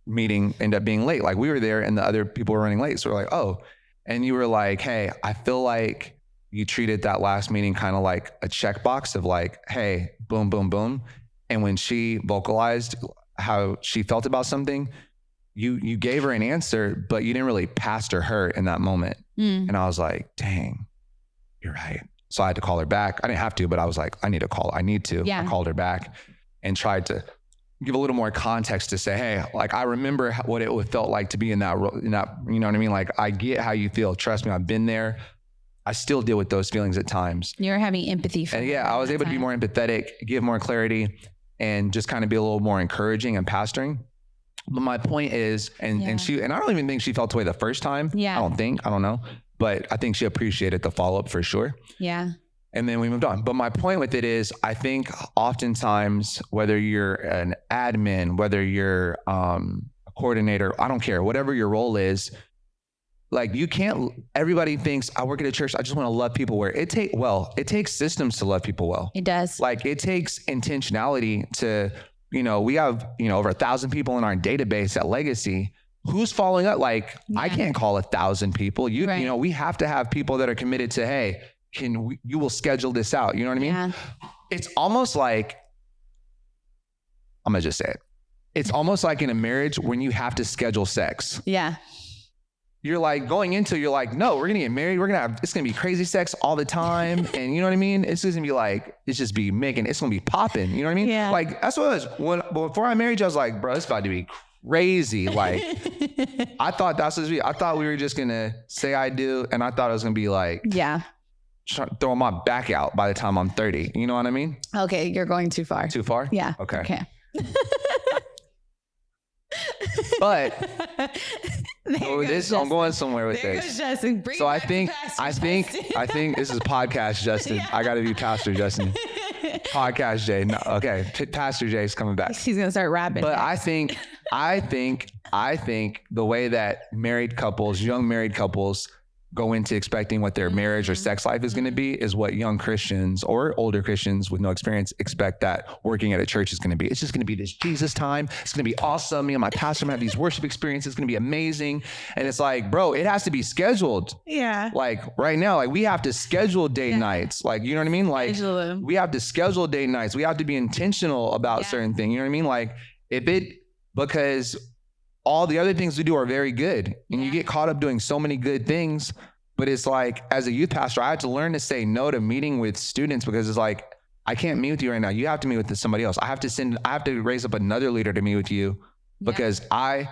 meeting ended up being late. Like we were there and the other people were running late. So we're like, oh, and you were like, hey, I feel like you treated that last meeting kind of like a checkbox of like, hey, boom, boom, boom. And when she vocalized how she felt about something, you gave her an answer, but you didn't really pastor her in that moment. And I was like, dang, you're right. So I had to call her back. I didn't have to, but I was like, I need to. Yeah. I called her back and tried to give a little more context to say, hey, like I remember what it felt like to be in that, you know what I mean? Like I get how you feel. Trust me, I've been there. I still deal with those feelings at times. You're having empathy for and yeah, I was able to be more empathetic, give more clarity, and just kind of be a little more encouraging and pastoring. But my point is, and I don't even think she felt the way the first time. Yeah. I don't know. But I think she appreciated the follow-up for sure. Yeah. And then we moved on. But my point with it is, I think oftentimes, whether you're an admin, whether you're a coordinator, I don't care, whatever your role is, like you can't, everybody thinks I work at a church, I just want to love people well. It takes systems to love people well. It does. Like it takes intentionality to, we have, over 1,000 people in our database at Legacy. Who's following up? Like I can't call 1,000 people. We have to have people that are committed to, hey, you will schedule this out. You know what I mean? Yeah. It's almost like, I'm going to just say it. It's almost like in a marriage when you have to schedule sex. Yeah. You're like you're like, no, we're going to get married. It's going to be crazy sex all the time. And you know what I mean? It's just going to be like, it's going to be popping. You know what I mean? Yeah. Like that's what it was. Before I married you, I was like, bro, it's about to be crazy. Like I thought we were just going to say I do. And I thought it was going to be like, throwing my back out by the time I'm 30. You know what I mean? Okay. You're going too far. Too far? Yeah. Okay. But I'm going somewhere with this. Justin, so I think this is podcast Justin. Yeah. I got to be Pastor Justin. Podcast Jay. No, okay, Pastor Jay's coming back. He's gonna start rapping. But I think the way that young married couples go into expecting what their marriage or sex life is going to be is what young Christians or older Christians with no experience expect that working at a church is going to be. It's just going to be this Jesus time. It's going to be awesome. Me and my pastor have these worship experiences. It's going to be amazing. And it's like, bro, it has to be scheduled. Yeah. Like right now, like we have to schedule date nights. Like, you know what I mean? Like we have to schedule date nights. We have to be intentional about certain things. You know what I mean? Like because all the other things we do are very good and you get caught up doing so many good things. But it's like, as a youth pastor, I had to learn to say no to meeting with students because it's like, I can't meet with you right now. You have to meet with somebody else. I have to raise up another leader to meet with you because by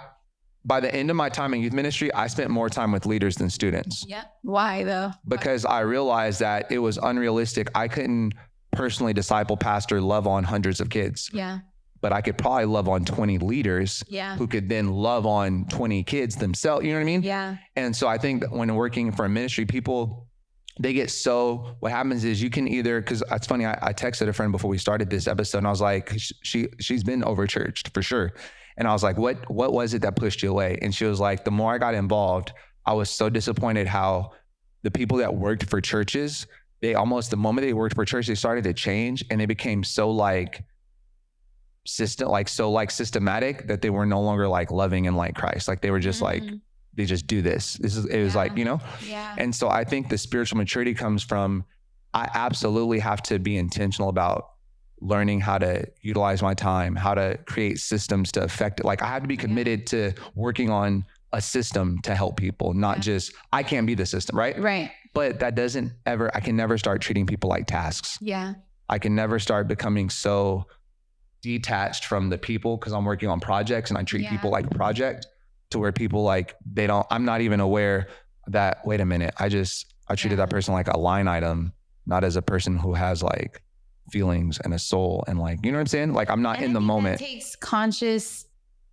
the end of my time in youth ministry, I spent more time with leaders than students. Yeah. Why though? Because I realized that it was unrealistic. I couldn't personally disciple, pastor, love on hundreds of kids. Yeah. But I could probably love on 20 leaders who could then love on 20 kids themselves. You know what I mean? Yeah. And so I think that when working for a ministry, people, what happens is you can either, because it's funny, I texted a friend before we started this episode and I was like, she's been OverChurched for sure. And I was like, what was it that pushed you away? And she was like, the more I got involved, I was so disappointed how the people that worked for churches, the moment they worked for church, they started to change and they became so systematic that they were no longer like loving and like Christ. Like they were just like, they just do this. It was like, Yeah. And so I think the spiritual maturity comes from, I absolutely have to be intentional about learning how to utilize my time, how to create systems to affect it. Like I have to be committed to working on a system to help people, not just, I can't be the system, right? Right. But that I can never start treating people like tasks. Yeah. I can never start becoming so detached from the people because I'm working on projects and I treat people like a project, to where people like, I'm not even aware that, wait a minute, I treated that person like a line item, not as a person who has like feelings and a soul and like, you know what I'm saying? Like I'm not in the moment. It takes conscious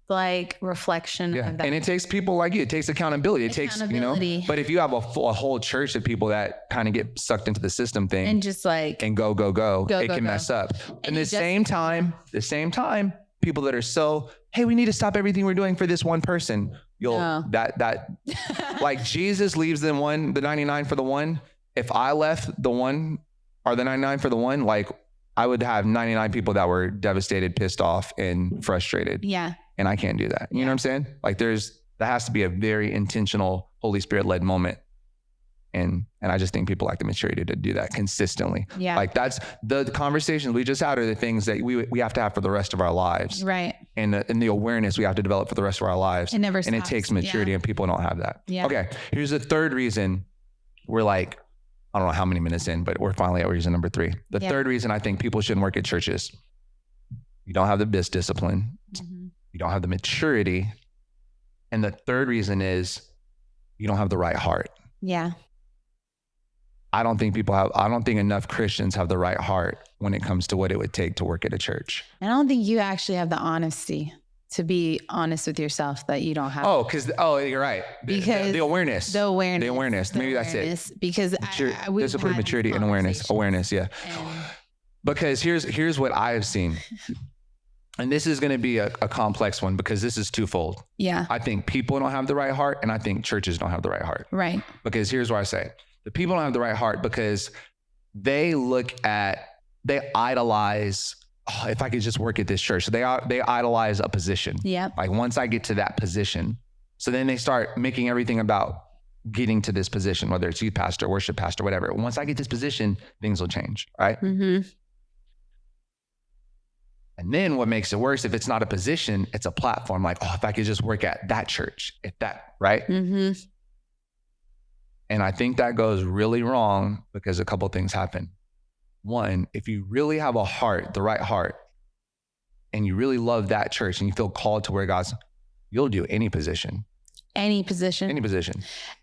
like reflection of that. And it takes people like you. It takes accountability. It takes, but if you have a whole church of people that kind of get sucked into the system thing and just like, and go, it can mess up. And the same time, people that are so, hey, we need to stop everything we're doing for this one person. Like Jesus leaves the 99 for the one. If I left the one or the 99 for the one, like I would have 99 people that were devastated, pissed off, and frustrated. Yeah. And I can't do that. You know what I'm saying? Like that has to be a very intentional Holy Spirit led moment. And I just think people lack the maturity to do that consistently. Yeah. Like that's the conversations we just had are the things that we have to have for the rest of our lives. Right. And the awareness we have to develop for the rest of our lives. It never stops. And it takes maturity and people don't have that. Yeah. Okay. Here's the third reason we're like, I don't know how many minutes in, but we're finally at reason number 3. The third reason I think people shouldn't work at churches. You don't have the discipline. Mm-hmm. You don't have the maturity. And the third reason is you don't have the right heart. Yeah. I don't think enough Christians have the right heart when it comes to what it would take to work at a church. And I don't think you actually have the honesty to be honest with yourself that you don't have. You're right. Because the awareness. Maybe that's it. Because discipline, maturity, and awareness. Yeah. Because here's what I have seen. And this is going to be a complex one because this is twofold. Yeah. I think people don't have the right heart and I think churches don't have the right heart. Right. Because here's what I say. The people don't have the right heart because they idolize, if I could just work at this church. So they idolize a position. Yeah. Like once I get to that position, so then they start making everything about getting to this position, whether it's youth pastor, worship pastor, whatever. Once I get this position, things will change. Right. Mm-hmm. And then what makes it worse, if it's not a position, it's a platform. Like, if I could just work at that church, right? Mm-hmm. And I think that goes really wrong because a couple of things happen. One, if you really have a heart, the right heart, and you really love that church and you feel called to where you'll do any position. Any position.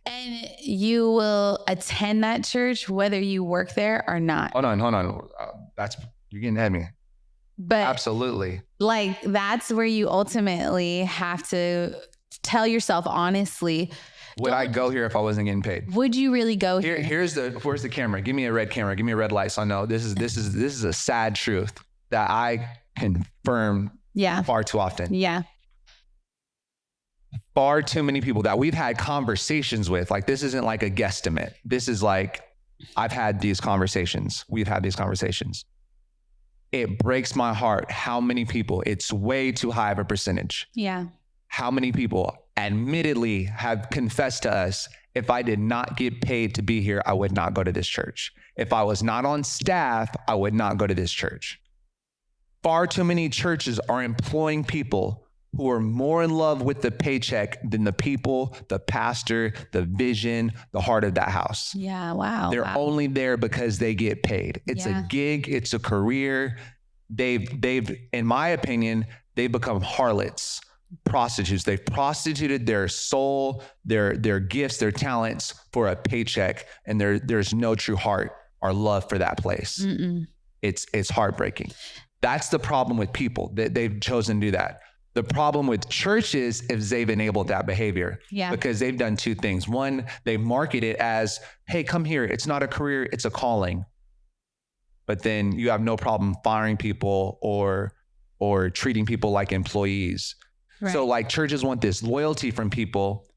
And you will attend that church whether you work there or not. Hold on. You're getting ahead of me. But absolutely, like that's where you ultimately have to tell yourself honestly. Would I go here if I wasn't getting paid? Would you really go here? Where's the camera? Give me a red camera. Give me a red light. So I know this is a sad truth that I confirm far too often. Yeah. Far too many people that we've had conversations with, like this isn't like a guesstimate. This is like, I've had these conversations. We've had these conversations. It breaks my heart how many people, it's way too high of a percentage. Yeah. How many people admittedly have confessed to us, if I did not get paid to be here, I would not go to this church. If I was not on staff, I would not go to this church. Far too many churches are employing people who are more in love with the paycheck than the people, the pastor, the vision, the heart of that house. Yeah, wow. They're only there because they get paid. It's a gig, it's a career. They've, in my opinion, they've become harlots, prostitutes. They've prostituted their soul, their gifts, their talents for a paycheck, and there's no true heart or love for that place. Mm-mm. It's heartbreaking. That's the problem with people. They've chosen to do that. The problem with churches is they've enabled that behavior because they've done two things. One, they market it as, hey, come here. It's not a career, it's a calling. But then you have no problem firing people or treating people like employees. Right. So like churches want this loyalty from people.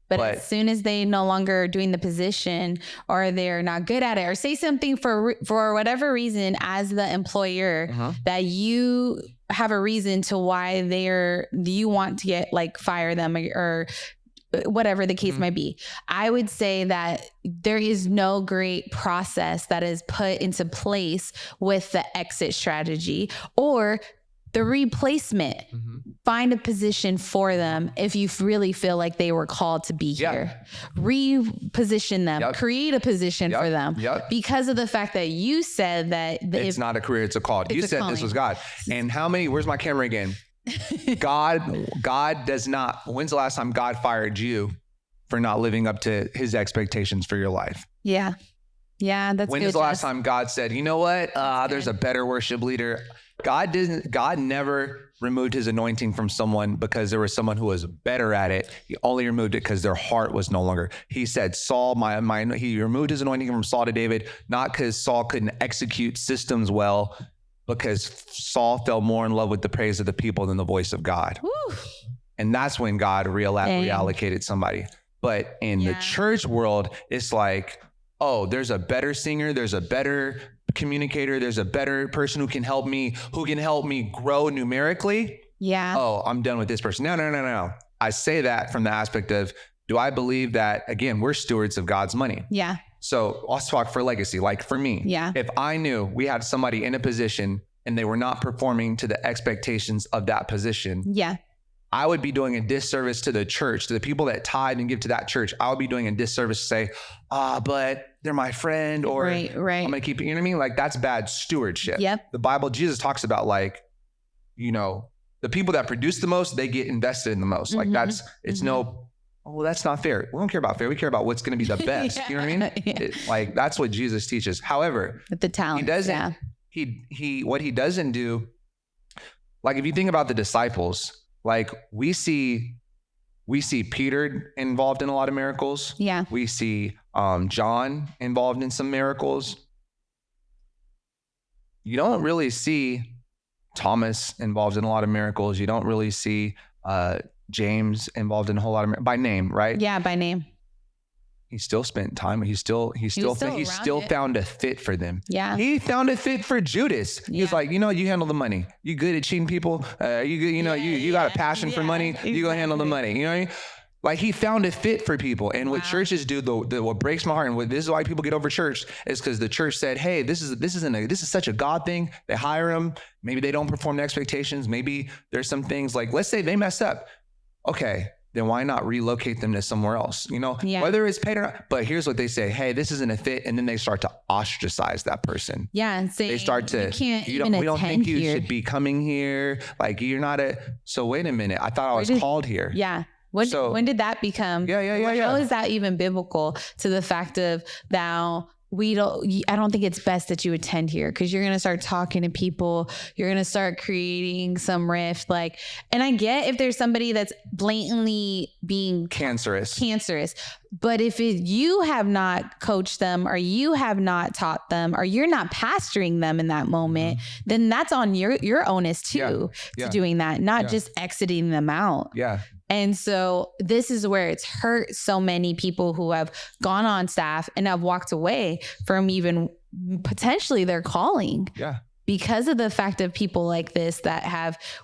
But as soon as they no longer are doing the position or they're not good at it or say something for whatever reason as the employer that you have a reason to why you want to get like fire them or whatever the case might be. I would say that there is no great process that is put into place with the exit strategy or the replacement. Find a position for them if you really feel like they were called to be here. Reposition them, create a position for them because of the fact that you said that it's not a career, it's a call. You said calling. This was God. And where's my camera again? God does not, when's the last time God fired you for not living up to his expectations for your life? Yeah. Yeah, that's When is the last time God said, you know what? There's a better worship leader. God never removed his anointing from someone because there was someone who was better at it. He only removed it because their heart was no longer. He said, Saul, he removed his anointing from Saul to David, not because Saul couldn't execute systems well, because Saul fell more in love with the praise of the people than the voice of God. Woo. And that's when God reallocated somebody. But in the church world, it's like, oh, there's a better singer, there's a better communicator, there's a better person who can help me grow numerically. Yeah. Oh, I'm done with this person. No. I say that from the aspect of, do I believe that, again, we're stewards of God's money? Yeah. So let's talk for legacy. Like for me, if I knew we had somebody in a position and they were not performing to the expectations of that position, I would be doing a disservice to the church, to the people that tithe and give to that church. I would be doing a disservice to say, but they're my friend, or I'm going to keep it, you know what I mean? Like that's bad stewardship. Yep. The Bible, Jesus talks about like, the people that produce the most, they get invested in the most. Like that's not fair. We don't care about fair. We care about what's going to be the best. You know what I mean? Like that's what Jesus teaches. However, with the talent, he doesn't, what he doesn't do, like if you think about the disciples, like we see Peter involved in a lot of miracles. Yeah. We see John involved in some miracles. You don't really see Thomas involved in a lot of miracles. You don't really see James involved in a whole lot of by name, right? Yeah, by name. He still spent time. He still found a fit for them. Yeah. He found a fit for Judas. He was like, you handle the money. You good at cheating people. You got a passion for money. Exactly. You go handle the money. You know what I mean? Like he found a fit for people. And what churches do, what breaks my heart, and this is why people get overchurched, is because the church said, hey, this is such a God thing. They hire them. Maybe they don't perform the expectations. Maybe there's some things like, let's say they mess up. Okay. Then why not relocate them to somewhere else? Whether it's paid or not. But here's what they say: hey, this isn't a fit, and then they start to ostracize that person. Yeah, and say they start to, we don't think you should be coming here. Like you're not so wait a minute. I thought I was called here. Yeah. When did that become? How is that even biblical to the fact of thou? I don't think it's best that you attend here, because you're going to start talking to people. You're going to start creating some rift. And I get if there's somebody that's blatantly being cancerous, but if you have not coached them, or you have not taught them, or you're not pastoring them in that moment, then that's on your onus too, to doing that, not just exiting them out. Yeah. And so this is where it's hurt so many people who have gone on staff and have walked away from even potentially their calling. Yeah. Because of the fact of people like this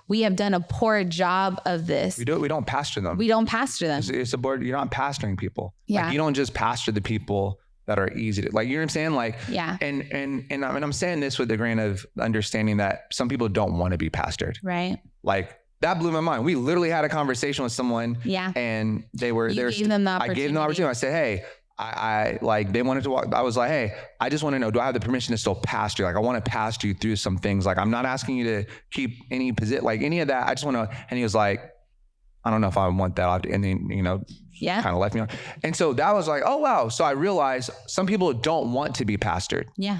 we have done a poor job of this. We don't pastor them. It's a board. You're not pastoring people. Yeah. Like you don't just pastor the people that are easy to, like, you know what I'm saying? Like, yeah. And I'm saying this with the grain of understanding that some people don't want to be pastored. Right. Like, that blew my mind. We literally had a conversation with someone. Yeah. And I gave them the opportunity. I said, hey, I like, they wanted to walk. I was like, hey, I just want to know, do I have the permission to still pastor? Like, I want to pastor you through some things. Like, I'm not asking you to keep any position, like any of that. I just want to, and he was like, I don't know if I want that. And then, kind of left me on. And so that was like, oh, wow. So I realized some people don't want to be pastored. Yeah.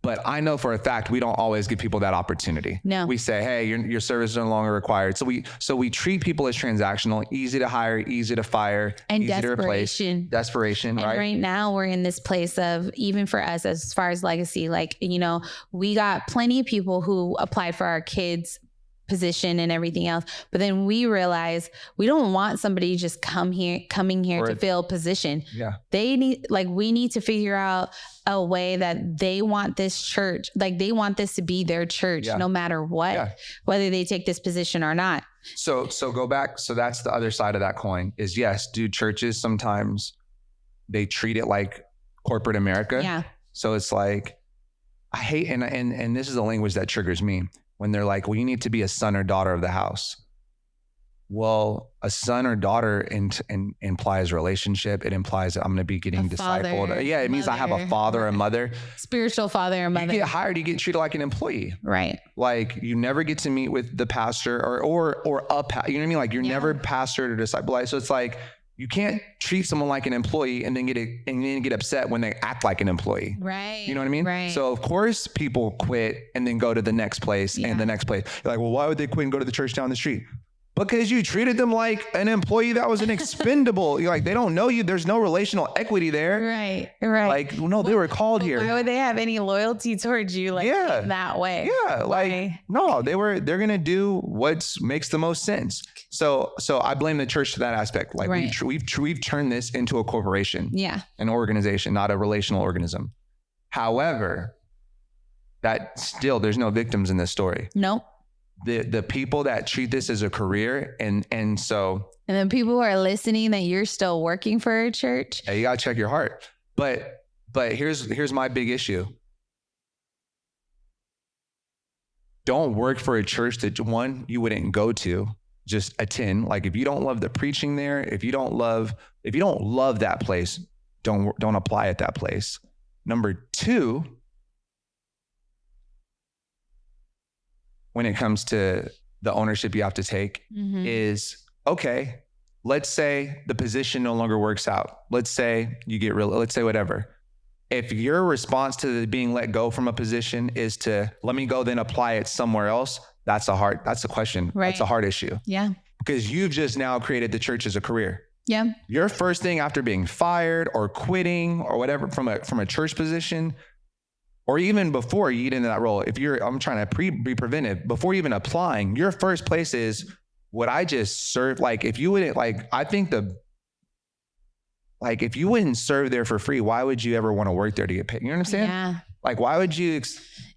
But I know for a fact, we don't always give people that opportunity. No. We say, hey, your service is no longer required. So we treat people as transactional, easy to hire, easy to fire, and easy to replace. Desperation, right? And right now we're in this place of, even for us, as far as legacy, like, we got plenty of people who applied for our kids' position and everything else, but then we realize we don't want somebody just coming here to fill position. Yeah. We need to figure out a way that they want this church, like they want this to be their church, no matter what, whether they take this position or not. So go back. So that's the other side of that coin is, yes, do churches sometimes they treat it like corporate America. Yeah. So it's like, I hate, and this is the language that triggers me. when they're like, well, you need to be a son or daughter of the house. Well, a son or daughter implies relationship. It implies that I'm going to be getting discipled. Yeah, it means I have a father, a mother. Spiritual father or mother. You get hired, you get treated like an employee. Right. Like you never get to meet with the pastor or you know what I mean? Like you're never pastored or discipled. So it's like, you can't treat someone like an employee and then get upset when they act like an employee. Right. You know what I mean? Right. So of course people quit and then go to the next place and the next place. You're like, well, why would they quit and go to the church down the street? Because you treated them like an employee that was an expendable. You're like, they don't know you. There's no relational equity there. Right. Right. Like, no, they were called here. Why would they have any loyalty towards you in that way? Yeah. Like, no, they're going to do what makes the most sense. So I blame the church to that aspect. Like we've turned this into a corporation. Yeah. An organization, not a relational organism. However, that still, there's no victims in this story. Nope. The people that treat this as a career and then people who are listening that you're still working for a church. Yeah, you gotta check your heart. But here's my big issue. Don't work for a church that you wouldn't go to, just attend. Like if you don't love the preaching there, if you don't love that place, don't apply at that place. Number 2, when it comes to the ownership you have to take is, okay, let's say the position no longer works out. Let's say you get let's say whatever. If your response to being let go from a position is to let me go then apply it somewhere else, that's a question. Right. That's a hard issue. Yeah. Because you've just now created the church as a career. Yeah. Your first thing after being fired or quitting or whatever from a church position, or even before you get into that role, I'm trying to be preventive, before even applying, your first place is, would I just serve? Like if you wouldn't, if you wouldn't serve there for free, why would you ever want to work there to get paid? You know what I'm saying? Yeah. Like, why would you?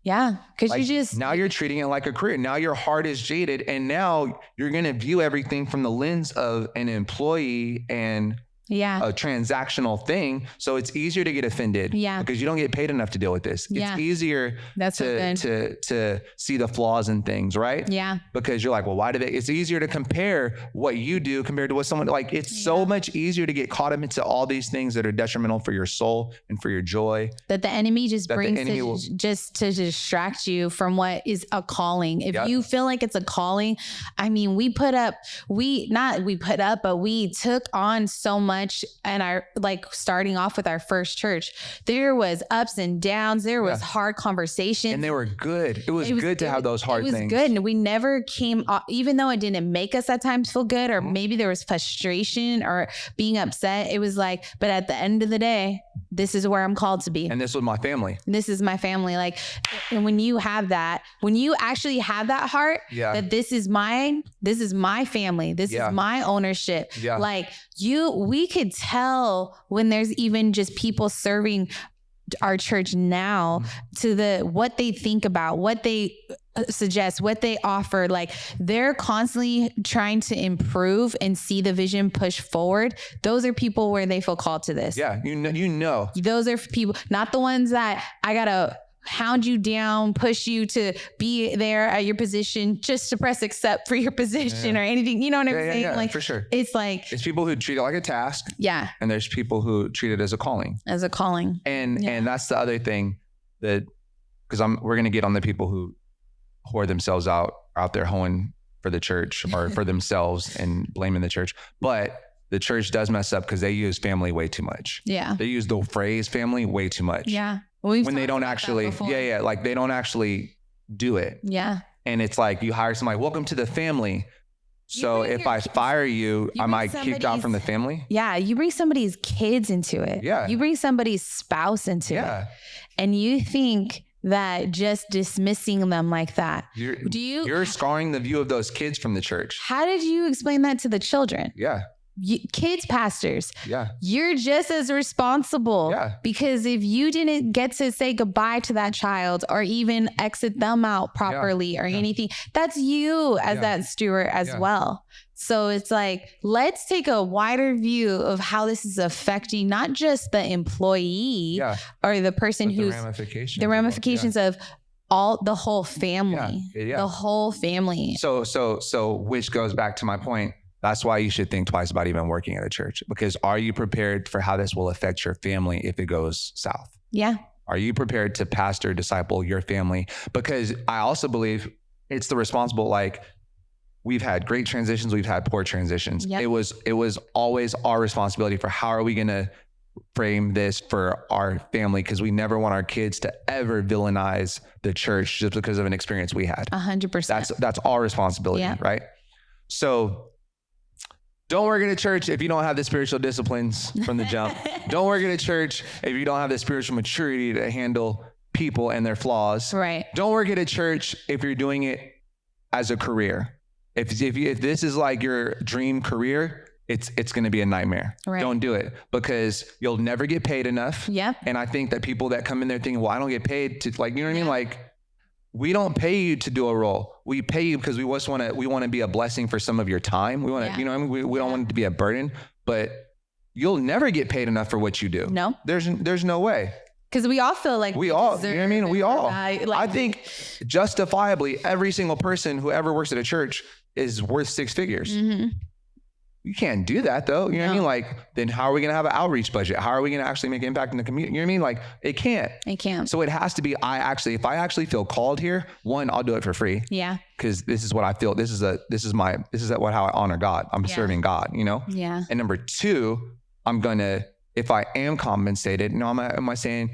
Yeah. Cause now you're treating it like a career. Now your heart is jaded and now you're going to view everything from the lens of an employee and a transactional thing. So it's easier to get offended because you don't get paid enough to deal with this. Yeah. It's easier to see the flaws in things, right? Yeah. Because you're like, well, it's easier to compare what you do compared to what someone, like it's so much easier to get caught up into all these things that are detrimental for your soul and for your joy. That the enemy just brings just to distract you from what is a calling. If you feel like it's a calling, I mean, we took on so much. And starting off with our first church, there was ups and downs. There was hard conversations. And they were good. It was good to have those hard things. It was good. And we never came, even though it didn't make us at times feel good, or maybe there was frustration or being upset. It was like, but at the end of the day, this is where I'm called to be. And this was my family. This is my family. Like, and when you have that, when you actually have that heart, that this is mine, this is my family, this is my ownership. Yeah. Like we could tell when there's even just people serving our church now to what they think about, what they suggest, what they offer. Like they're constantly trying to improve and see the vision push forward. Those are people where they feel called to this. Yeah. You know, those are people, not the ones that I gotta hound you down, push you to be there at your position just to press accept for your position or anything. You know what I'm saying? Yeah, like for sure. It's like, it's people who treat it like a task. Yeah. And there's people who treat it as a calling. And that's the other thing that, because we're going to get on the people who whore themselves out there hoeing for the church or for themselves and blaming the church. But the church does mess up because they use family way too much. Yeah. They use the phrase family way too much. Yeah. When they don't actually, like they don't actually do it. Yeah. And it's like you hire somebody, welcome to the family. So if I fire you, am I kicked out from the family? Yeah. You bring somebody's kids into it. Yeah. You bring somebody's spouse into it. And you think that just dismissing them like that. You're scarring the view of those kids from the church. How did you explain that to the children? Yeah. Kids pastors, you're just as responsible because if you didn't get to say goodbye to that child or even exit them out properly or anything, that's you as that steward as well. So it's like, let's take a wider view of how this is affecting not just the employee or the person who's the ramifications of the whole family, the whole family. So which goes back to my point. That's why you should think twice about even working at a church, because are you prepared for how this will affect your family if it goes south? Yeah. Are you prepared to pastor, disciple your family? Because I also believe it's the responsible, like, we've had great transitions, we've had poor transitions. Yep. It was always our responsibility for how are we going to frame this for our family, because we never want our kids to ever villainize the church just because of an experience we had. 100%. That's our responsibility, right? So don't work at a church if you don't have the spiritual disciplines from the jump. Don't work at a church if you don't have the spiritual maturity to handle people and their flaws. Right. Don't work at a church if you're doing it as a career. If this is like your dream career, it's going to be a nightmare. Right. Don't do it, because you'll never get paid enough. Yep. And I think that people that come in there thinking, well, I don't get paid to, like, you know what I mean? Like, we don't pay you to do a role. We pay you because we want to be a blessing for some of your time. We want to, you know what I mean? We don't want it to be a burden, but you'll never get paid enough for what you do. No. There's no way. Because we all feel like you know what I mean? We all. I think justifiably every single person who ever works at a church is worth 6 figures. Mm-hmm. You can't do that though. You know what I mean? Like, then how are we going to have an outreach budget? How are we going to actually make an impact in the community? You know what I mean? Like, it can't. So it has to be, if I actually feel called here, one, I'll do it for free. Yeah. Cause this is what I feel. This is how I honor God. I'm serving God, you know? Yeah. And number two, if I am compensated, am I saying,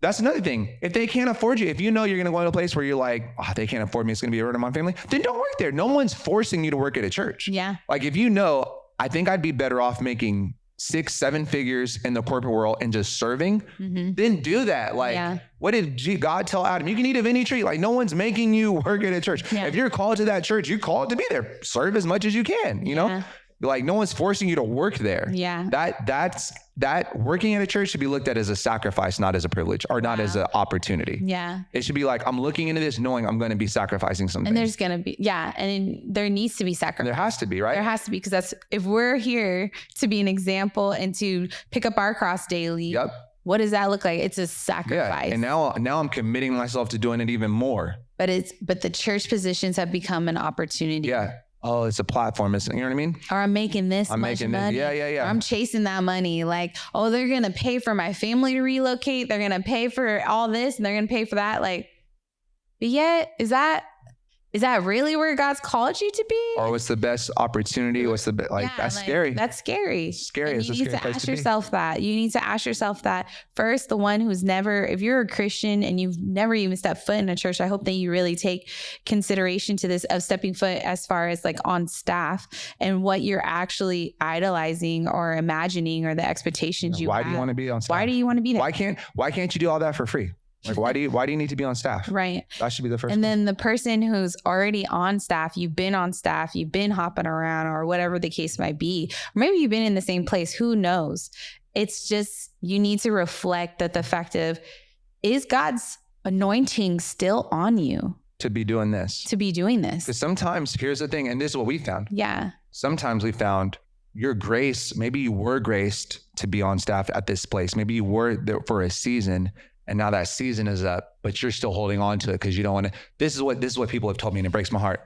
that's another thing. If they can't afford you, if you know you're going to go to a place where you're like, they can't afford me, it's going to be a burden on my family, then don't work there. No one's forcing you to work at a church. Yeah. Like, if you know, I think I'd be better off making 6-7 figures in the corporate world and just serving, then do that. Like, what did God tell Adam? You can eat of any tree. Like, no one's making you work at a church. Yeah. If you're called to that church, you're called to be there. Serve as much as you can, you know? Like, no one's forcing you to work there. Yeah. That working at a church should be looked at as a sacrifice, not as a privilege, or not as an opportunity. Yeah. It should be like, I'm looking into this knowing I'm going to be sacrificing something. And there's going to be, and there needs to be sacrifice. There has to be, right? There has to be, because if we're here to be an example and to pick up our cross daily. Yep. What does that look like? It's a sacrifice. Yeah. And now I'm committing myself to doing it even more. But the church positions have become an opportunity. Yeah. Oh, it's a platform. You know what I mean? Or I'm making this much money. Yeah. Or I'm chasing that money. Like, oh, they're going to pay for my family to relocate. They're going to pay for all this and they're going to pay for that. Like, but yet, is that really where God's called you to be? Or what's the best opportunity? What's the best? That's scary. That's scary. It's scary. You need to ask yourself that. You need to ask yourself that first. The one who's never, if you're a Christian and you've never even stepped foot in a church, I hope that you really take consideration to this of stepping foot as far as like on staff and what you're actually idolizing or imagining or the expectations you have. Why do you want to be on staff? Why do you want to be there? Why can't you do all that for free? Like, why do you need to be on staff? Right. That should be the first. And then the person who's already on staff, you've been on staff, you've been hopping around or whatever the case might be, or maybe you've been in the same place, who knows? It's just, you need to reflect that the fact of, is God's anointing still on you? To be doing this. Because sometimes, here's the thing, and this is what we found. Yeah. Sometimes we found your grace, maybe you were graced to be on staff at this place. Maybe you were there for a season. And now that season is up, but you're still holding on to it because you don't want to. This is what people have told me, and it breaks my heart.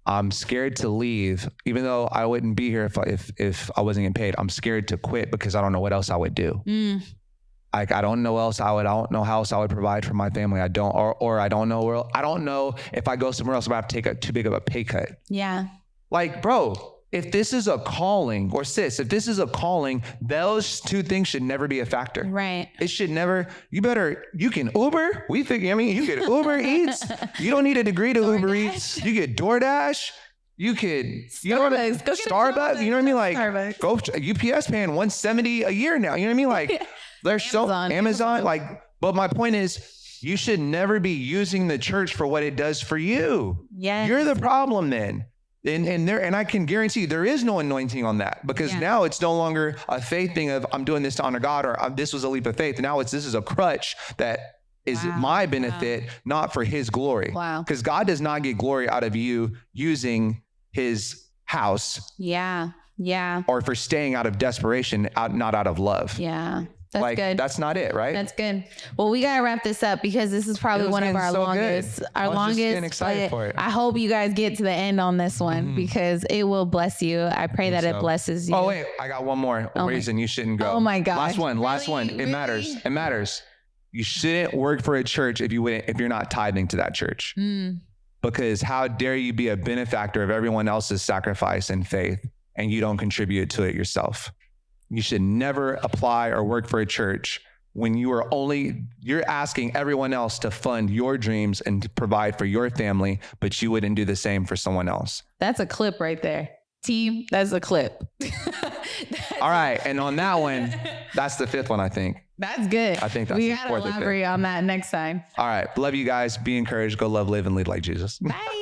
I'm scared to leave, even though I wouldn't be here if I wasn't getting paid. I'm scared to quit because I don't know what else I would do. Like, I don't know I don't know how else I would provide for my family. I don't know if I go somewhere else, if I have to take too big of a pay cut. Yeah. Like, bro, if this is a calling, or sis, if this is a calling, those two things should never be a factor. Right. It should never, you can Uber. You can Uber Eats. You don't need a degree to Uber Eats. You get DoorDash. You could, Starbucks. You know what I mean? Like, Starbucks. Go UPS paying $170 a year now. You know what I mean? Like, there's Amazon. Like, but my point is, you should never be using the church for what it does for you. Yeah. You're the problem then. And I can guarantee you there is no anointing on that, because now it's no longer a faith thing of I'm doing this to honor God, or this was a leap of faith. Now this is a crutch that is my benefit, not for his glory. Wow. Because God does not get glory out of you using his house. Yeah. Yeah. Or for staying out of desperation, not out of love. Yeah. That's good. That's not it, right? That's good. Well, we got to wrap this up because this is probably one of our longest. Good. Our longest. Just getting excited for it. I hope you guys get to the end on this one because it will bless you. I pray that it blesses you. Oh, wait. I got one more reason you shouldn't go. Oh, my God. Last one. It matters. It matters. You shouldn't work for a church if you're not tithing to that church. Because how dare you be a benefactor of everyone else's sacrifice and faith and you don't contribute to it yourself. You should never apply or work for a church when you're asking everyone else to fund your dreams and to provide for your family, but you wouldn't do the same for someone else. That's a clip right there. Team, that's a clip. All right. And on that one, that's the fifth one, I think. That's good. I think that's we got to elaborate on that next time. All right. Love you guys. Be encouraged. Go love, live, and lead like Jesus. Bye.